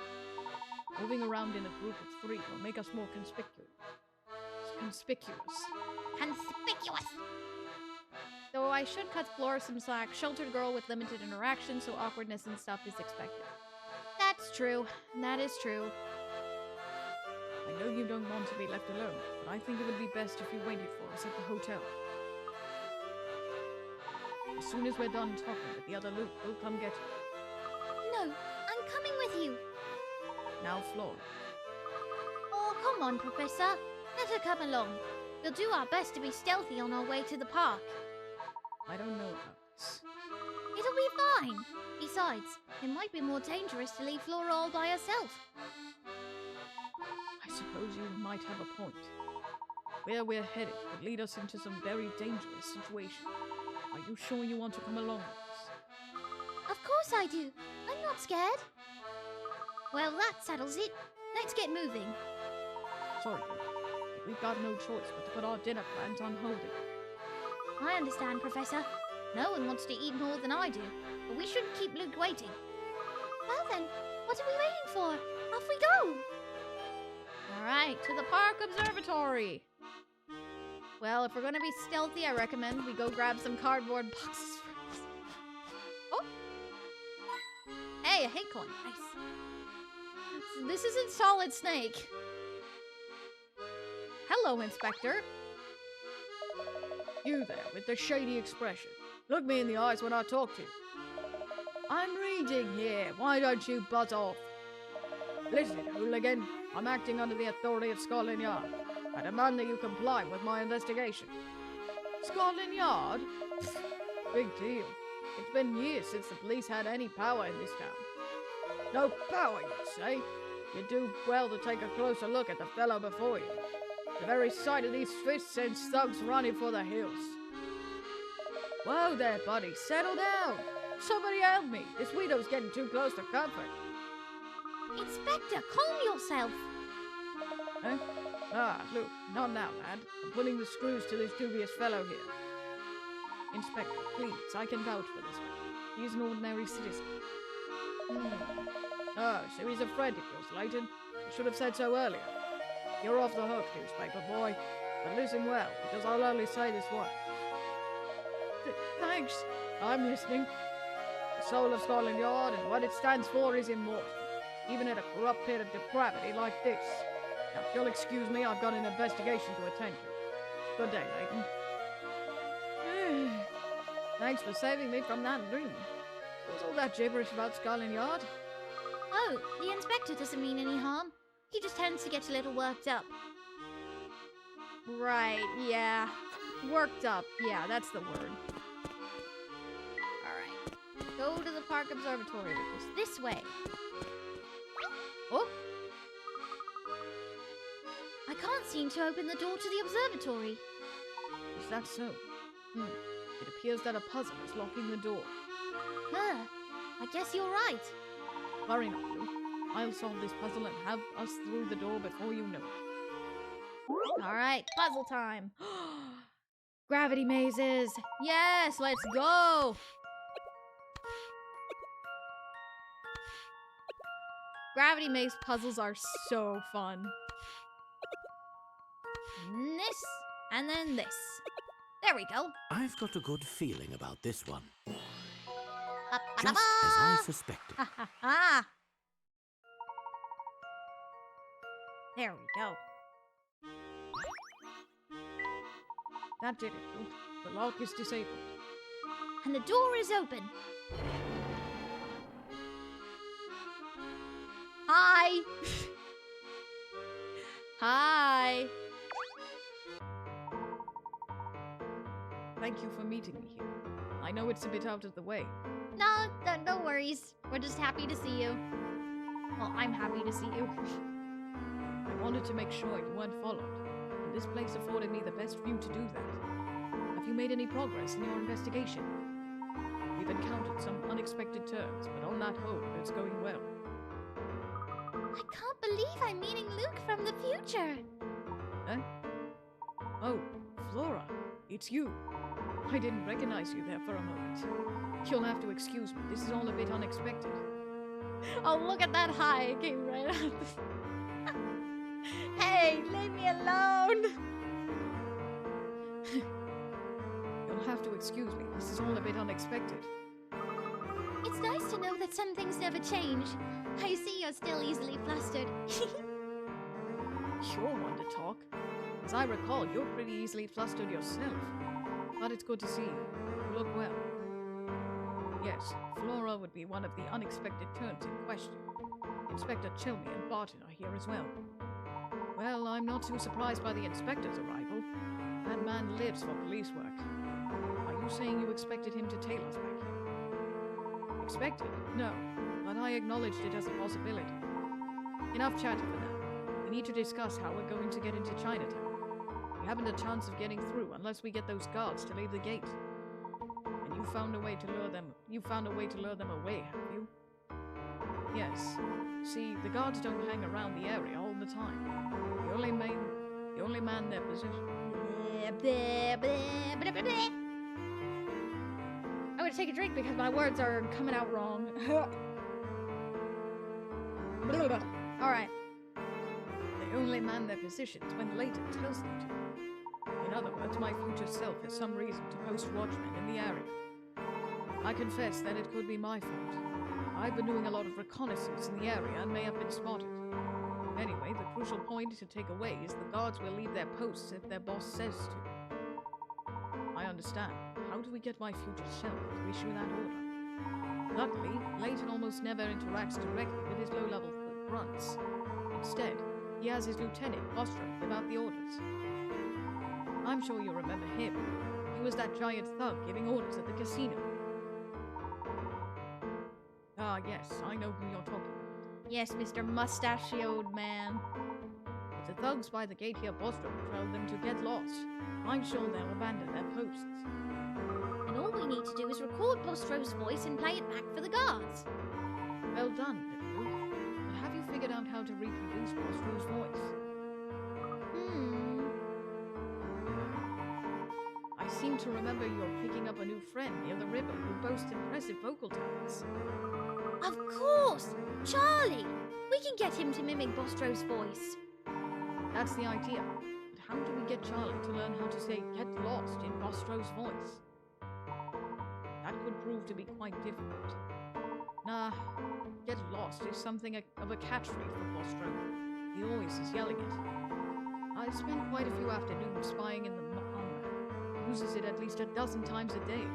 Moving around in a group of three will make us more conspicuous. Conspicuous. Though I should cut Flora some slack. Sheltered girl with limited interaction, so awkwardness and stuff is expected. That's true. That is true. I know you don't want to be left alone, but I think it would be best if you waited for us at the hotel. As soon as we're done talking with the other Luke, we'll come get you. No, I'm coming with you. Now, Flora. Oh, come on, Professor. Let her come along. We'll do our best to be stealthy on our way to the park. I don't know about this. It'll be fine. Besides, it might be more dangerous to leave Flora all by herself. I suppose you might have a point. Where we're headed could lead us into some very dangerous situation. Are you sure you want to come along with us? Of course I do. I'm not scared. Well, that settles it. Let's get moving. Sorry, Luke, but we've got no choice but to put our dinner plans on hold. I understand, Professor. No one wants to eat more than I do, but we shouldn't keep Luke waiting. Well then, what are we waiting for? Off we go! To the Park Observatory. Well, if we're gonna be stealthy, I recommend we go grab some cardboard boxes first. Oh! Hey, a hit coin. Nice. This isn't Solid Snake. Hello, Inspector. You there, with the shady expression. Look me in the eyes when I talk to you. I'm reading here. Why don't you butt off? Listen, hooligan. I'm acting under the authority of Scotland Yard. I demand that you comply with my investigation. Scotland Yard? Big deal. It's been years since the police had any power in this town. No power, you say? You do well to take a closer look at the fellow before you. The very sight of these fists sends thugs running for the hills. Whoa there, buddy. Settle down. Somebody help me. This widow's getting too close to comfort. Inspector, calm yourself. Huh? Ah, look, not now, lad. I'm putting the screws to this dubious fellow here. Inspector, please, I can vouch for this man. He's an ordinary citizen. Oh, so he's a friend of yours, Layton. I should have said so earlier. You're off the hook, newspaper boy. But listen well, because I'll only say this once. Thanks. I'm listening. The soul of Scotland Yard and what it stands for is immortal, even at a corrupt pit of depravity like this. Now, if you'll excuse me, I've got an investigation to attend to. Good day, Layton. Thanks for saving me from that dream. What's all that gibberish about Scotland Yard? Oh, the inspector doesn't mean any harm. He just tends to get a little worked up. Right, yeah. Worked up. Yeah, that's the word. Alright. Go to the Park Observatory, which is this way. Oh! I can't seem to open the door to the observatory. Is that so? It appears that a puzzle is locking the door. Huh. I guess you're right. Worry not, Luke. I'll solve this puzzle and have us through the door before you know it. Alright, puzzle time. Gravity mazes. Yes, let's go. Gravity maze puzzles are so fun. This, and then this. There we go. I've got a good feeling about this one. Ba-ba-da-ba. Just as I suspected. Ha ha ha. There we go. That did it, Luke. The lock is disabled. And the door is open. Hi. Hi. Thank you for meeting me here. I know it's a bit out of the way. No, no worries. We're just happy to see you. Well, I'm happy to see you. I wanted to make sure you weren't followed, and this place afforded me the best view to do that. Have you made any progress in your investigation? We've encountered some unexpected turns, but on that whole, it's going well. I can't believe I'm meeting Luke from the future. Huh? Oh, Flora, it's you. I didn't recognize you there for a moment. You'll have to excuse me. This is all a bit unexpected. Oh, look at that high. It came right out. Hey, leave me alone. You'll have to excuse me. This is all a bit unexpected. It's nice to know that some things never change. I see you're still easily flustered. You're one to talk. As I recall, you're pretty easily flustered yourself. But it's good to see you. You look well. Yes, Flora would be one of the unexpected turns in question. Inspector Chelmy and Barton are here as well. Well, I'm not too surprised by the inspector's arrival. That man lives for police work. Are you saying you expected him to tail us back here? Expected? No, but I acknowledged it as a possibility. Enough chatter for now. We need to discuss how we're going to get into Chinatown. We haven't a chance of getting through unless we get those guards to leave the gate. And you found a way to lure them. You found a way to lure them away, have you? Yes. See, the guards don't hang around the area all the time. The only man their position. I'm gonna take a drink because my words are coming out wrong. Alright. They only man their positions when Layton tells them to. In other words, my future self has some reason to post watchmen in the area. I confess that it could be my fault. I've been doing a lot of reconnaissance in the area and may have been spotted. Anyway, the crucial point to take away is the guards will leave their posts if their boss says to. I understand. How do we get my future self to issue that order? Luckily, Layton almost never interacts directly with his low-level grunts. Instead, he has his lieutenant, Ostro, give out the orders. I'm sure you remember him. He was that giant thug giving orders at the casino. Ah, yes, I know who you're talking about. Yes, Mr. Mustachioed Man. If the thugs by the gate hear Ostro tell them to get lost, I'm sure they'll abandon their posts. And all we need to do is record Bostro's voice and play it back for the guards. Well done, little Luke. But have you figured out how to reproduce Bostro's voice? I seem to remember you're picking up a new friend near the river who boasts impressive vocal talents. Of course! Charlie! We can get him to mimic Bostro's voice. That's the idea. But how do we get Charlie to learn how to say "get lost" in Bostro's voice? That could prove to be quite difficult. Nah, "get lost" is something of a catchphrase for Bostro. He always is yelling it. I've spent quite a few afternoons spying in the on uses it at least a dozen times a day.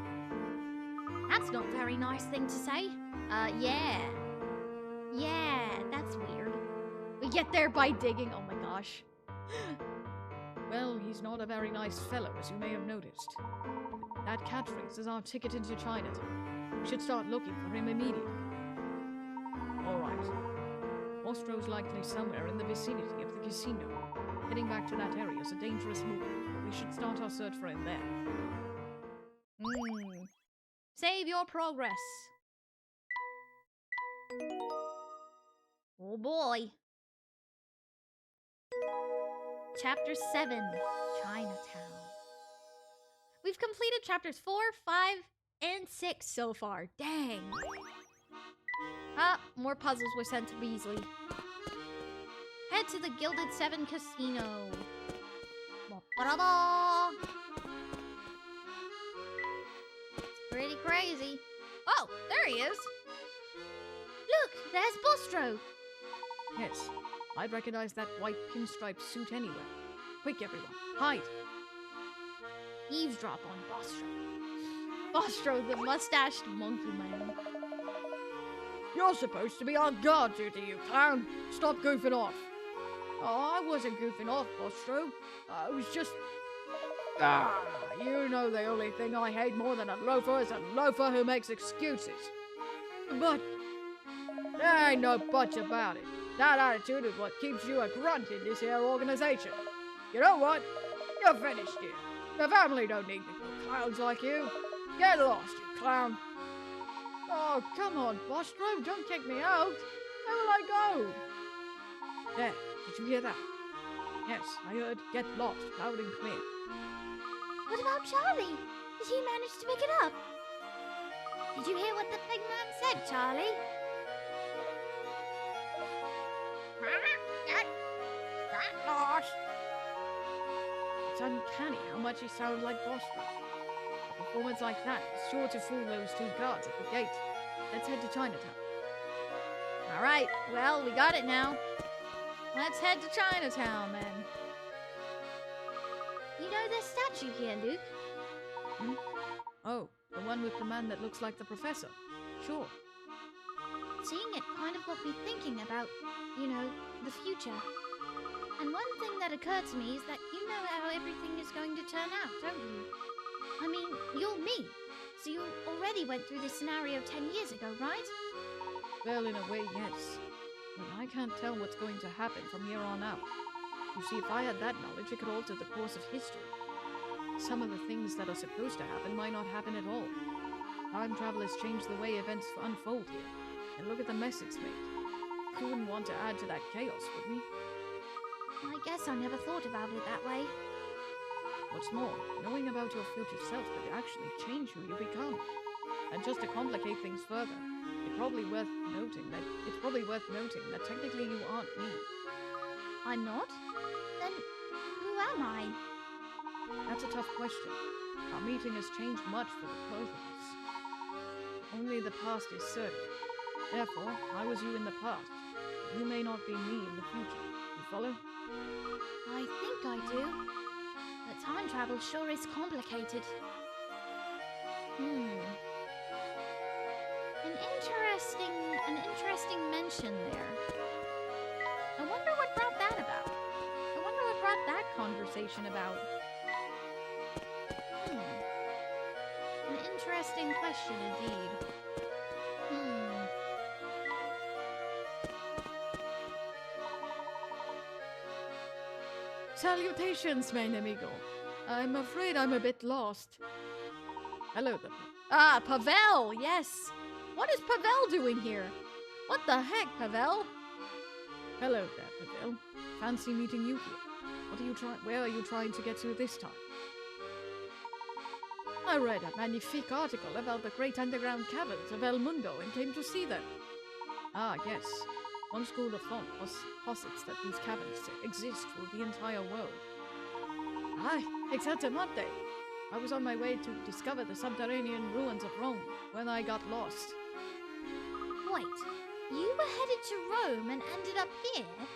That's not a very nice thing to say. Yeah. Yeah, that's weird. We get there by digging, oh my gosh. Well, he's not a very nice fellow, as you may have noticed. That catchphrase is our ticket into Chinatown. We should start looking for him immediately. Alright. Ostro's likely somewhere in the vicinity of the casino. Heading back to that area is a dangerous move, but we should start our search for him there. Save your progress. Oh boy. Chapter 7, Chinatown. We've completed chapters 4, 5, and 6 so far. Dang. Ah, more puzzles were sent to Beasley. Head to the Gilded 7 Casino. Ba-ba-da-ba. It's pretty crazy. Oh, there he is. Look, there's Bostro. Yes, I'd recognize that white pinstripe suit anywhere. Quick, everyone, hide. Eavesdrop on Bostro. Bostro, the mustached monkey man. You're supposed to be on guard duty, you clown. Stop goofing off. Oh, I wasn't goofing off, Bostro. I was just... you know the only thing I hate more than a loafer is a loafer who makes excuses. But... there ain't no buts about it. That attitude is what keeps you a grunt in this here organization. You know what? You're finished here. The family don't need little clowns like you. Get lost, you clown. Oh, come on, Bostro. Don't kick me out. Where will I go? There. Did you hear that? Yes, I heard "get lost" loud and clear. What about Charlie? Did he manage to pick it up? Did you hear what the big man said, Charlie? Get lost. It's uncanny how much he sounds like Bostro. A performance like that is sure to fool those two guards at the gate. Let's head to Chinatown. All right, well, we got it now. Let's head to Chinatown, then. You know this statue here, Luke? Hmm? Oh, the one with the man that looks like the professor. Sure. Seeing it kind of got me thinking about, you know, the future. And one thing that occurred to me is that you know how everything is going to turn out, don't you? I mean, you're me. So you already went through this scenario 10 years ago, right? Well, in a way, yes. But I can't tell what's going to happen from here on out. You see, if I had that knowledge, it could alter the course of history. Some of the things that are supposed to happen might not happen at all. Time travel has changed the way events unfold here. And look at the mess it's made. We wouldn't want to add to that chaos, would we? I guess I never thought about it that way. What's more, knowing about your future self could actually change who you become. And just to complicate things further, it's probably worth noting that technically you aren't me. I'm not? Then who am I? That's a tough question. Our meeting has changed much for the both of us. Only the past is certain. Therefore, I was you in the past. You may not be me in the future. You follow? I think I do. But time travel sure is complicated. An interesting mention there. I wonder what brought that about. I wonder what brought that conversation about. An interesting question indeed. Salutations, mein amigo. I'm afraid I'm a bit lost. Hello there. Ah, Pavel, yes. What is Pavel doing here? What the heck, Pavel? Hello there, Pavel. Fancy meeting you here. Where are you trying to get to this time? I read a magnifique article about the great underground caverns of El Mundo and came to see them. Ah, yes. One school of thought posits that these caverns exist for the entire world. Aye, exactamente. I was on my way to discover the subterranean ruins of Rome when I got lost. Wait, you were headed to Rome and ended up here?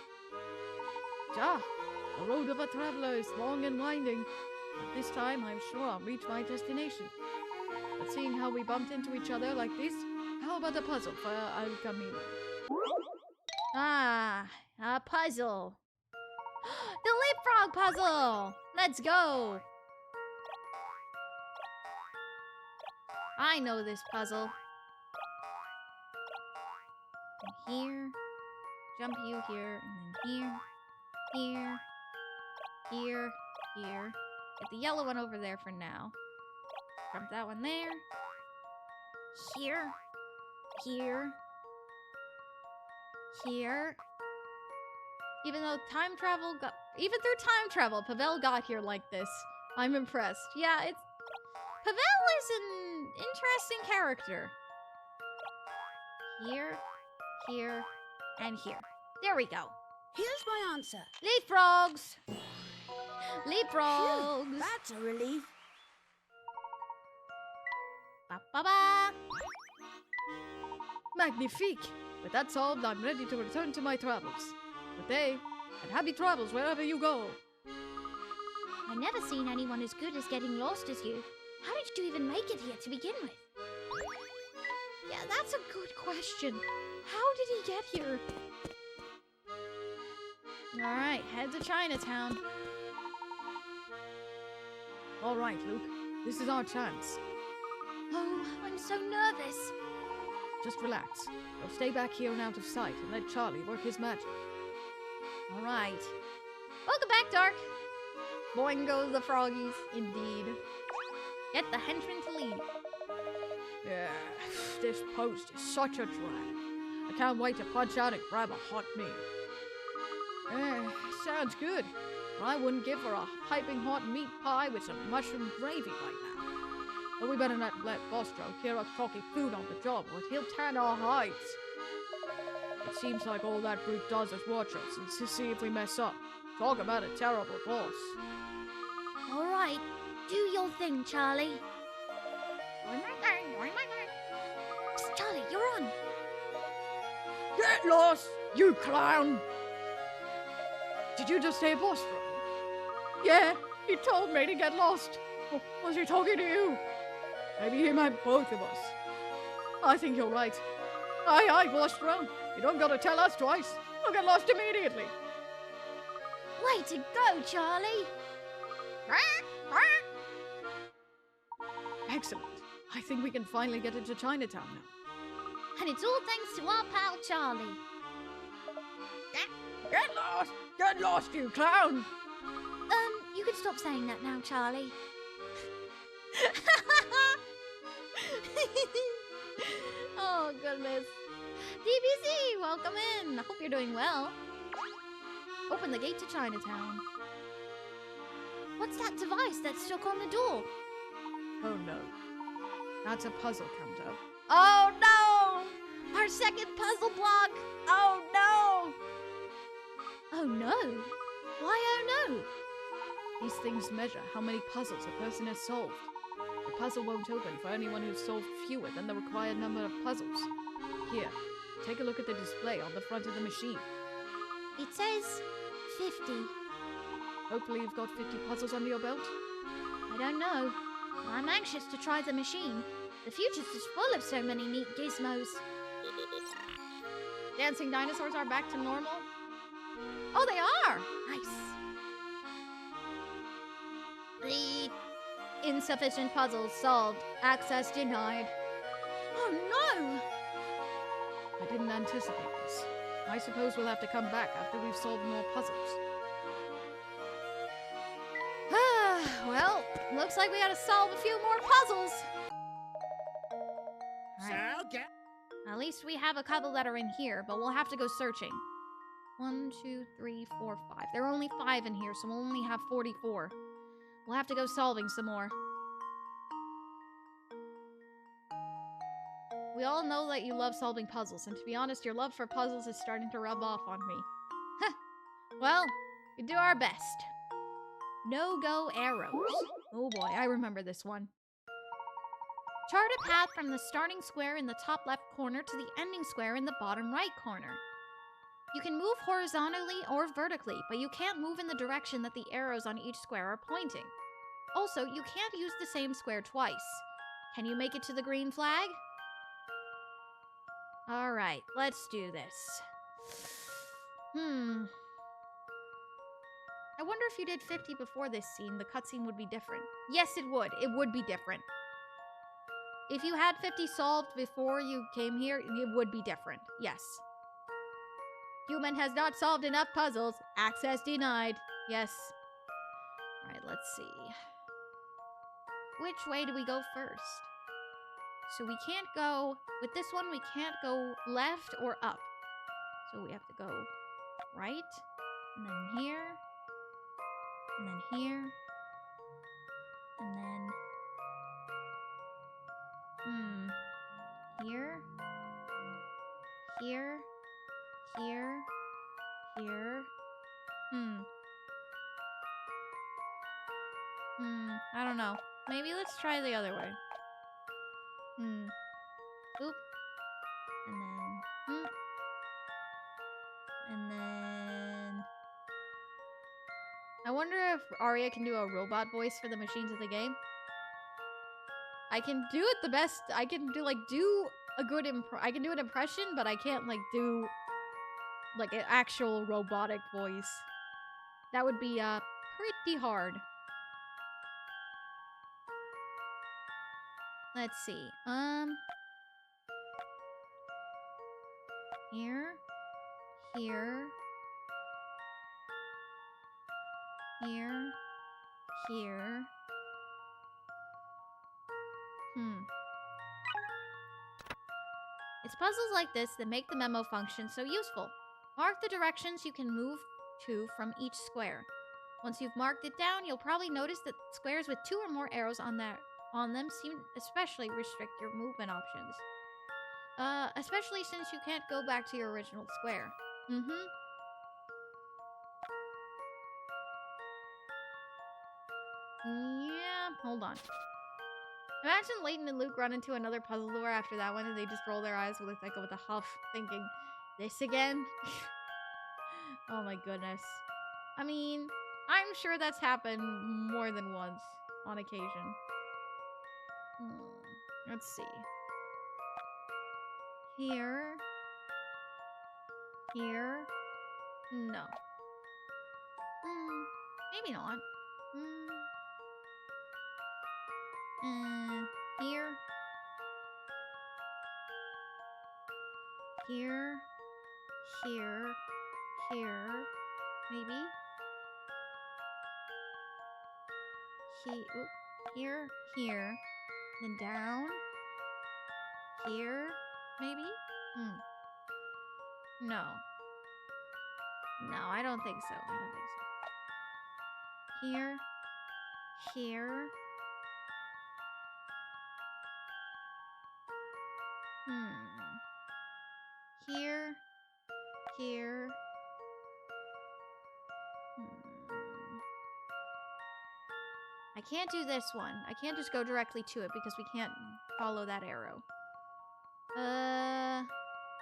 Ja, the road of a traveler is long and winding. But this time, I'm sure I'll reach my destination. But seeing how we bumped into each other like this, how about a puzzle for El Camino? Ah, a puzzle. The leapfrog puzzle! Let's go! I know this puzzle. And here, jump you here, and then here, here. Get the yellow one over there for now. Jump that one there. Here. Even through time travel, Pavel got here like this. I'm impressed. Yeah, Pavel is an interesting character. Here, and here. There we go. Here's my answer. Leapfrogs! Phew, that's a relief. Ba-ba-ba! Magnifique! With that solved, I'm ready to return to my travels. Good day, and happy travels wherever you go. I've never seen anyone as good as getting lost as you. How did you even make it here to begin with? Yeah, that's a good question. How did he get here? Alright, head to Chinatown. All right, Luke. This is our chance. Oh, I'm so nervous. Just relax. You'll stay back here and out of sight and let Charlie work his magic. Alright. Welcome back, Dark. Boing goes the froggies, indeed. Get the henchman to lead. Yeah, this post is such a drag. I can't wait to punch out and grab a hot meal. Sounds good. I wouldn't give her a piping hot meat pie with some mushroom gravy right now. But we better not let Bostro hear us talking food on the job, or he'll tan our hides. It seems like all that brute does is watch us and to see if we mess up. Talk about a terrible boss. Alright, do your thing, Charlie. Psst, Charlie, you're on. Get lost, you clown! Did you just say Bostro? Yeah, he told me to get lost. Was he talking to you? Maybe he meant both of us. I think you're right. Aye, Bostro. You don't gotta tell us twice. We'll get lost immediately. Way to go, Charlie. Excellent. I think we can finally get into Chinatown now. And it's all thanks to our pal Charlie. Get lost! Get lost, you clown! You can stop saying that now, Charlie. Oh, goodness. DBC, welcome in. I hope you're doing well. Open the gate to Chinatown. What's that device that's stuck on the door? Oh no. That's a puzzle counter. Oh no! Our second puzzle block! Oh no! Oh no! Why oh no? These things measure how many puzzles a person has solved. The puzzle won't open for anyone who's solved fewer than the required number of puzzles. Here, take a look at the display on the front of the machine. It says 50. Hopefully you've got 50 puzzles under your belt. I don't know, but I'm anxious to try the machine. The future's just full of so many neat gizmos. Dancing dinosaurs are back to normal. Oh, they are! Nice. The insufficient puzzles solved. Access denied. Oh no! I didn't anticipate this. I suppose we'll have to come back after we've solved more puzzles. Well, looks like we gotta solve a few more puzzles. Alright. At least we have a couple that are in here, but we'll have to go searching. 1, 2, 3, 4, 5. There are only 5 in here, so we'll only have 44. We'll have to go solving some more. We all know that you love solving puzzles, and to be honest, your love for puzzles is starting to rub off on me. Well, we do our best. No-go arrows. Oh boy, I remember this one. Chart a path from the starting square in the top left corner to the ending square in the bottom right corner. You can move horizontally or vertically, but you can't move in the direction that the arrows on each square are pointing. Also, you can't use the same square twice. Can you make it to the green flag? Alright, let's do this. I wonder if you did 50 before this scene, the cutscene would be different. Yes, it would. It would be different. If you had 50 solved before you came here, it would be different. Yes. Human has not solved enough puzzles. Access denied. Yes. Alright, let's see. Which way do we go first? So we can't go... With this one, we can't go left or up. So we have to go right, and then here, and then here, and then... Here, here, here, here. I don't know. Maybe let's try the other way. Oop. And then, and then... I wonder if Arya can do a robot voice for the machines of the game. I can do it the best. I can do a good I can do an impression, but I can't do an actual robotic voice. That would be pretty hard. Let's see. Here, here, here, here. It's puzzles like this that make the memo function so useful. Mark the directions you can move to from each square. Once you've marked it down, you'll probably notice that squares with 2 or more arrows on them seem especially restrict your movement options. Especially since you can't go back to your original square. Yeah, hold on. Imagine Layton and Luke run into another puzzle door after that one and they just roll their eyes with a huff, thinking, this again? Oh my goodness. I mean, I'm sure that's happened more than once on occasion. Let's see. Here. Here. No. Maybe not. Here. Here. Here. Here. Maybe. Here. Here. Then down. Here. Maybe? No. No, I don't think so. Here. Here. Here. Here. I can't do this one. I can't just go directly to it because we can't follow that arrow.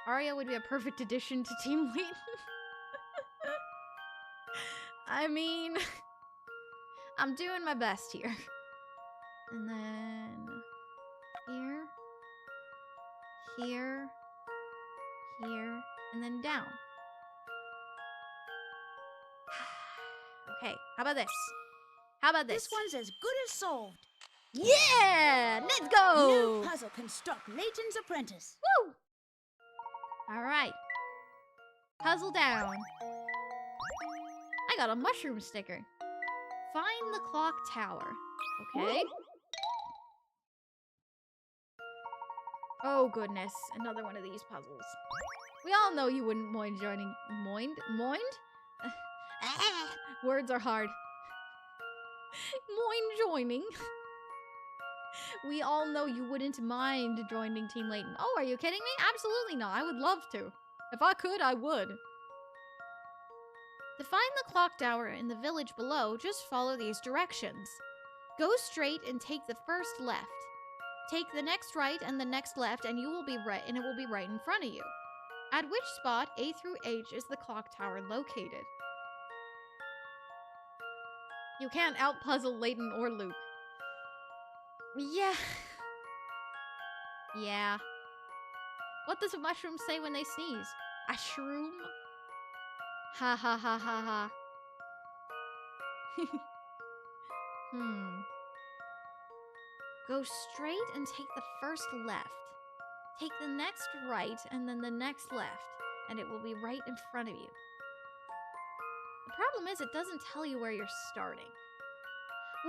Aria would be a perfect addition to Team Layton. I mean, I'm doing my best here. And then here, here, here, and then down. Okay, how about this? How about this? This one's as good as solved. Yeah! Let's go! New puzzle construct Layton's apprentice. Woo! Alright. Puzzle down. I got a mushroom sticker. Find the clock tower. Okay. Oh goodness, another one of these puzzles. We all know you wouldn't mind joining. Mind? Words are hard. Mind joining. We all know you wouldn't mind joining Team Layton. Oh, are you kidding me? Absolutely not. I would love to. If I could, I would. To find the clock tower in the village below, just follow these directions. Go straight and take the first left. Take the next right and the next left, and you will be right, and it will be right in front of you. At which spot A through H is the clock tower located? You can't outpuzzle Layton or Luke. Yeah. Yeah. What does a mushroom say when they sneeze? A shroom? Ha ha ha ha ha. Go straight and take the first left. Take the next right and then the next left, and it will be right in front of you. The problem is it doesn't tell you where you're starting.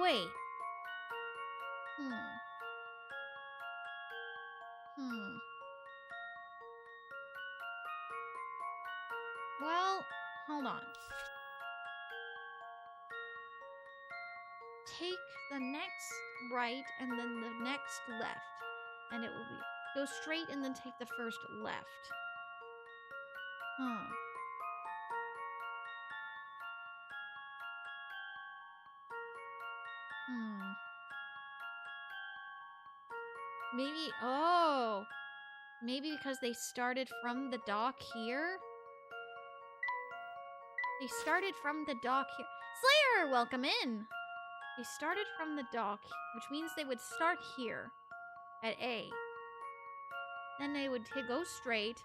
Wait. Well, hold on. Take the next right and then the next left. And it will be... Go straight and then take the first left. Maybe... Oh! Maybe because they started from the dock here? They started from the dock here. Slayer, welcome in! They started from the dock, which means they would start here at A. Then they would go straight,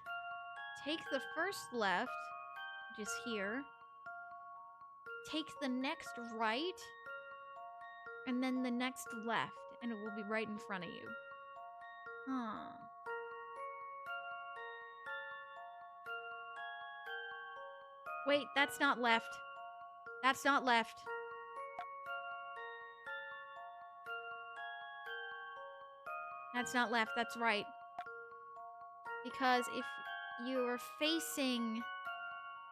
take the first left, which is here, take the next right, and then the next left, and it will be right in front of you. Wait, that's not left. That's not left. That's not left, that's right. Because if you're facing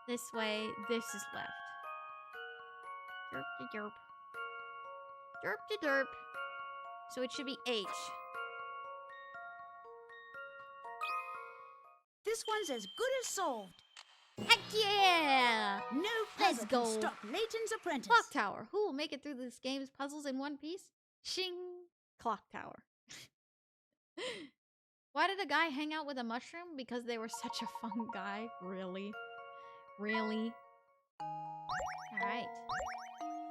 this way, this is left. Derp-de-derp. Derp-de-derp. So it should be H. This one's as good as solved. Heck yeah! New Let's puzzle go. construct Layton's apprentice. Clock tower. Who will make it through this game's puzzles in one piece? Shing. Clock tower. Why did a guy hang out with a mushroom? Because they were such a fun guy. Really? Really? Alright.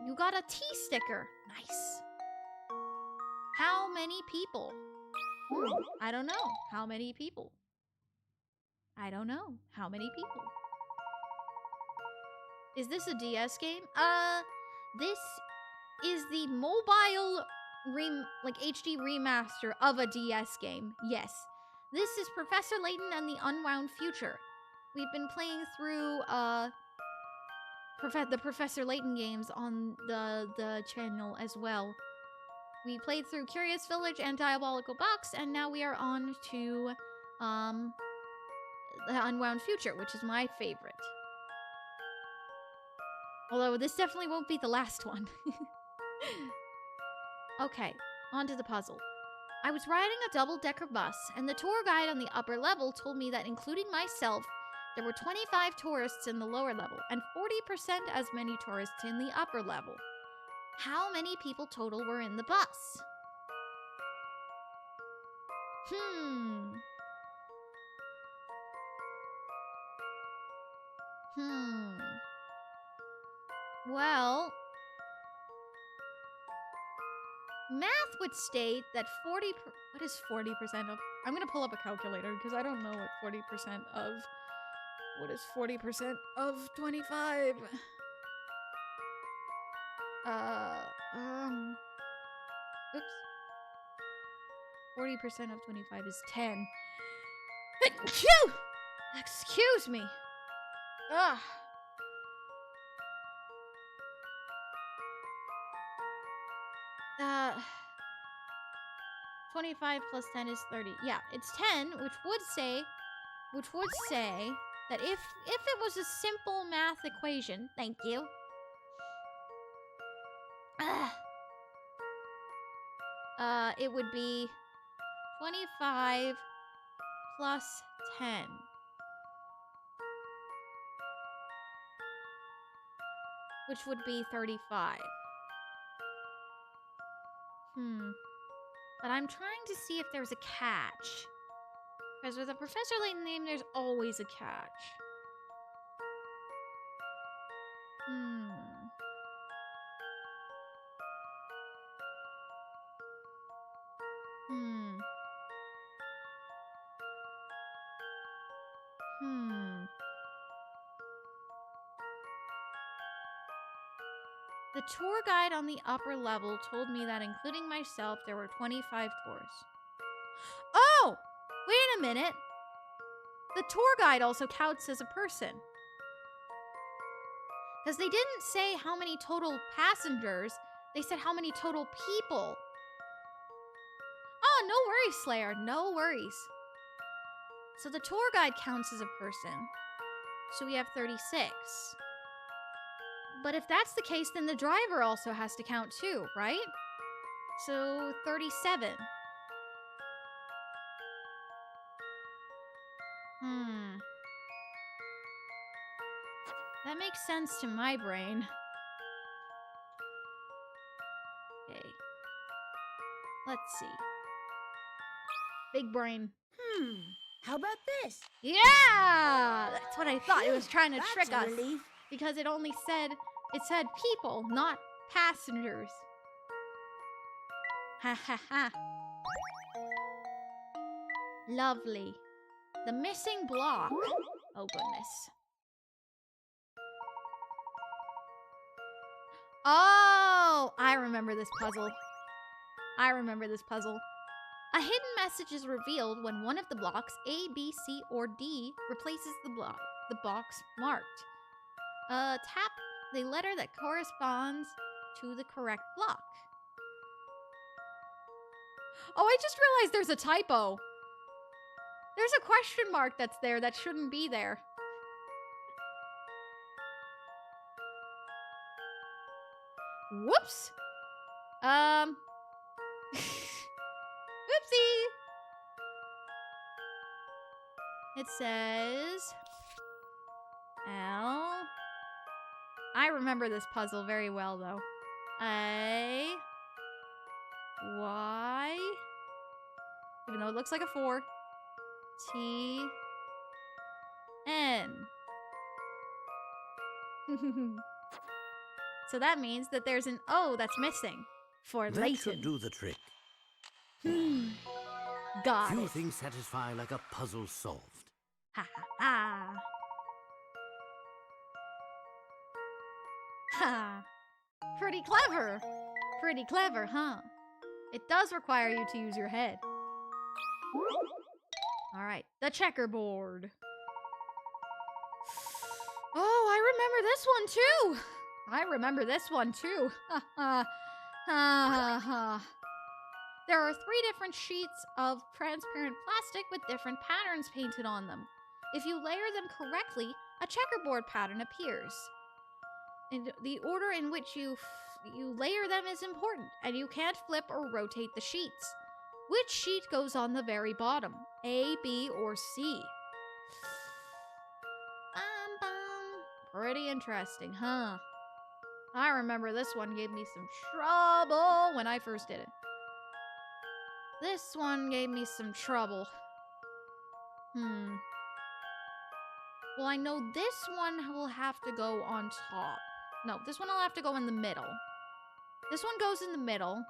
You got a T sticker. Nice. How many people? I don't know. How many people? I don't know. How many people? Is this a DS game? This is the mobile HD remaster of a DS game. Yes. This is Professor Layton and the Unwound Future. We've been playing through the Professor Layton games on the channel as well. We played through Curious Village and Diabolical Box, and now we are on to the Unwound Future, which is my favorite. Although this definitely won't be the last one. Okay, on to the puzzle. I was riding a double-decker bus, and the tour guide on the upper level told me that including myself, there were 25 tourists in the lower level, and 40% as many tourists in the upper level. How many people total were in the bus? Well, math would state that what is 40% of? I'm gonna pull up a calculator because I don't know what 40% of. What is 40% of 25? Oops. 40% of 25 is 10. Excuse me. Ugh. 25 plus 10 is 30. Yeah, it's 10, which would say that if it was a simple math equation, thank you. It would be 25 plus 10. Which would be 35. But I'm trying to see if there's a catch. Because with a Professor Layton name, there's always a catch. The tour guide on the upper level told me that including myself, there were 25 tours. Oh! Wait a minute! The tour guide also counts as a person. Because they didn't say how many total passengers, they said how many total people. Oh, no worries, Slayer, no worries. So the tour guide counts as a person. So we have 36. But if that's the case, then the driver also has to count too, right? So 37. That makes sense to my brain. Okay. Let's see. Big brain. How about this? Yeah! That's what I thought. It was trying to trick That's us. a relief. Because it said people, not passengers. Ha ha ha. Lovely. The missing block. Oh goodness. Oh, I remember this puzzle. A hidden message is revealed when one of the blocks, A, B, C, or D, replaces the box marked. Tap the letter that corresponds to the correct block. Oh, I just realized there's a typo. There's a question mark that's there that shouldn't be there. Whoops. Oopsie. It says L. I remember this puzzle very well, though. A. Y. Even though it looks like a 4. T. N. So that means that there's an O that's missing for That Layton. should do the trick. Got Few it. things satisfy like a puzzle solved. Ha ha ha. Ha. Pretty clever. Pretty clever, huh? It does require you to use your head. Alright, the checkerboard. Oh, I remember this one too. Ha ha. Ha ha ha. There are 3 different sheets of transparent plastic with different patterns painted on them. If you layer them correctly, a checkerboard pattern appears. And the order in which you layer them is important, and you can't flip or rotate the sheets. Which sheet goes on the very bottom? A, B, or C? Pretty interesting, huh? I remember this one gave me some trouble when I first did it. This one gave me some trouble. Well, I know this one will have to go on top. No, this one will have to go in the middle. This one goes in the middle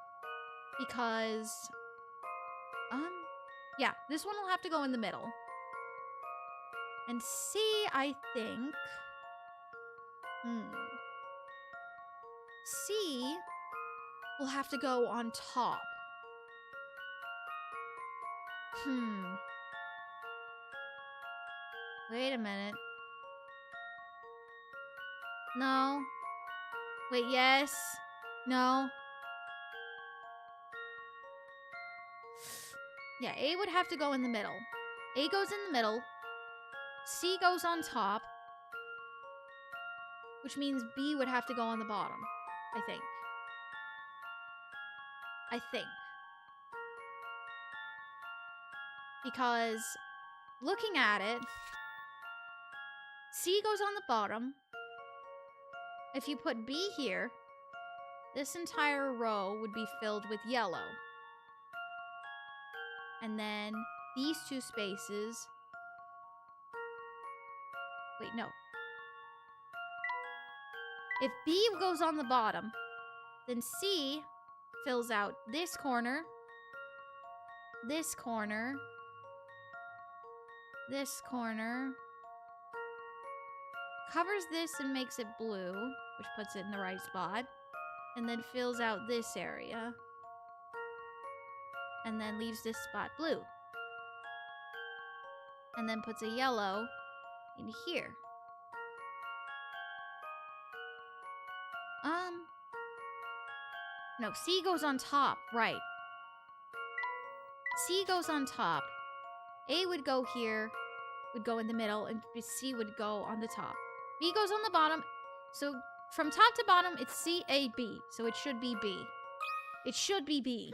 because... yeah, this one will have to go in the middle. And C, I think... C will have to go on top. Wait a minute. No. Wait, yes. No. Yeah, A would have to go in the middle. A goes in the middle. C goes on top. Which means B would have to go on the bottom. I think. Because looking at it, C goes on the bottom. If you put B here, this entire row would be filled with yellow. And then these two spaces... Wait, no. If B goes on the bottom, then C fills out this corner, this corner, this corner, covers this and makes it blue, which puts it in the right spot, and then fills out this area, and then leaves this spot blue, and then puts a yellow in here. No, C goes on top, right. C goes on top. A would go here, would go in the middle, and C would go on the top. B goes on the bottom. So from top to bottom, it's C, A, B. So it should be B. It should be B.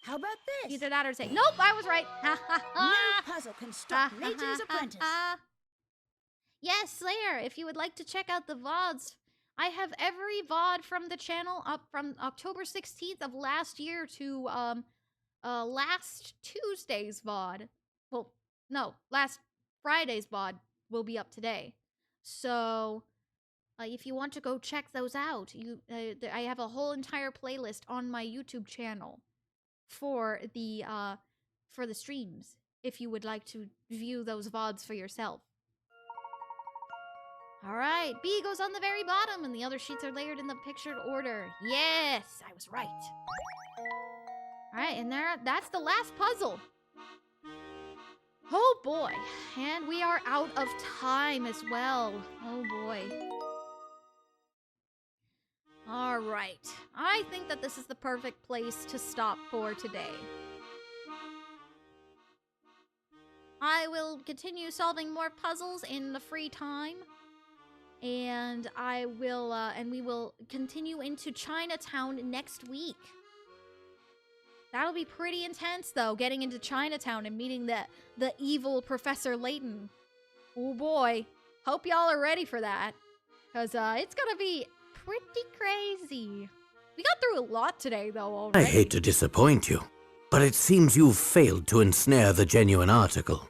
How about this? Either that or say, nope, I was right. No puzzle can stop Layton's apprentice. Yes, Slayer, if you would like to check out the VODs, I have every VOD from the channel up from October 16th of last year to last Tuesday's VOD. Well, no, last Friday's VOD will be up today. So, if you want to go check those out, I have a whole entire playlist on my YouTube channel for the streams. If you would like to view those VODs for yourself. All right, B goes on the very bottom, and the other sheets are layered in the pictured order. Yes, I was right. All right, and that's the last puzzle. Oh boy, and we are out of time as well. Oh boy. All right, I think that this is the perfect place to stop for today. I will continue solving more puzzles in the free time. And we will continue into Chinatown next week. That'll be pretty intense, though, getting into Chinatown and meeting the evil Professor Layton. Oh boy, hope y'all are ready for that, because it's gonna be pretty crazy. We got through a lot today, though, already. I hate to disappoint you, but it seems you've failed to ensnare the genuine article.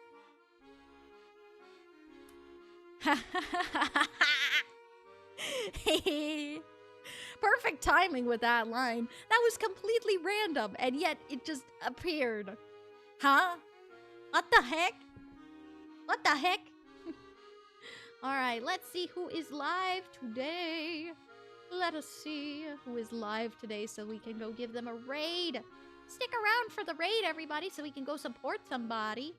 Perfect timing with that line. That was completely random, and yet it just appeared. Huh? What the heck? What the heck? Alright, let's see who is live today. Let us see who is live today so we can go give them a raid. Stick around for the raid, everybody, so we can go support somebody.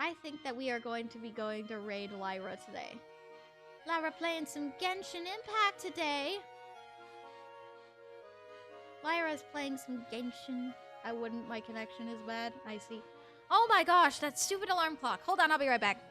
I think that we are going to be going to raid Lyra today. Lyra playing some Genshin Impact today. Lyra's playing some Genshin. I wouldn't, my connection is bad. I see. Oh my gosh, that stupid alarm clock. Hold on, I'll be right back.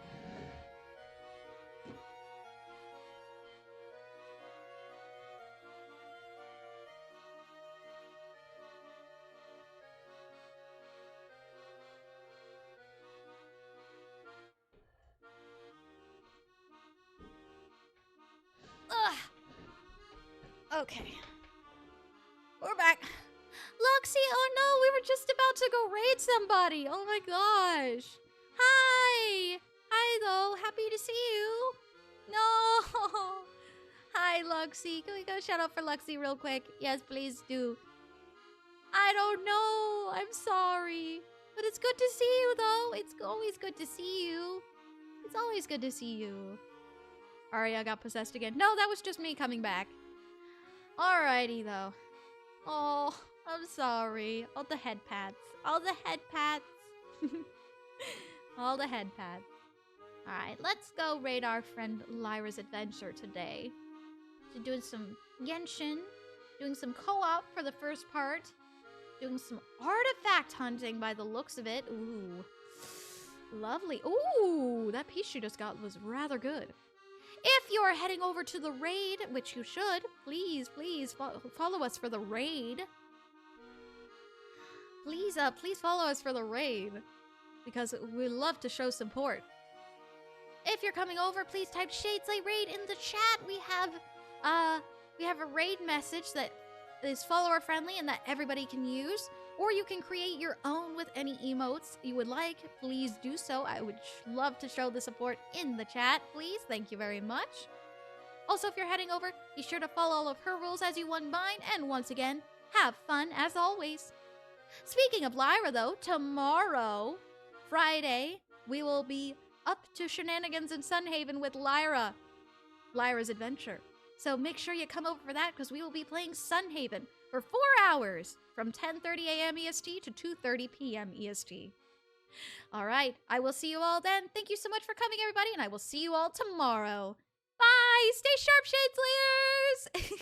Okay. We're back. Luxie, oh no, we were just about to go raid somebody. Oh my gosh. Hi. Hi, though. Happy to see you. No. Hi, Luxie. Can we go shout out for Luxie real quick? Yes, please do. I don't know. I'm sorry. But it's good to see you, though. It's always good to see you. It's always good to see you. Arya got possessed again. No, that was just me coming back. Alrighty, though. Oh, I'm sorry. All the head pats. All the head pats. All the head pats. Alright, let's go raid our friend Lyra's adventure today. So doing some Genshin. Doing some co-op for the first part. Doing some artifact hunting by the looks of it. Ooh. Lovely. Ooh, that piece she just got was rather good. If you're heading over to the raid, which you should, please follow us for the raid. Please follow us for the raid. Because we love to show support. If you're coming over, please type Shadeslay Raid in the chat. We have a raid message that is follower friendly and that everybody can use. Or you can create your own with any emotes you would like. Please do so. I would love to show the support in the chat, please. Thank you very much. Also, if you're heading over, be sure to follow all of her rules as you would mine. And once again, have fun as always. Speaking of Lyra, though, tomorrow, Friday, we will be up to shenanigans in Sunhaven with Lyra's adventure. So make sure you come over for that because we will be playing Sunhaven for 4 hours from 10:30 a.m. EST to 2:30 p.m. EST. All right, I will see you all then. Thank you so much for coming, everybody, and I will see you all tomorrow. Bye! Stay sharp, Shade Slayers!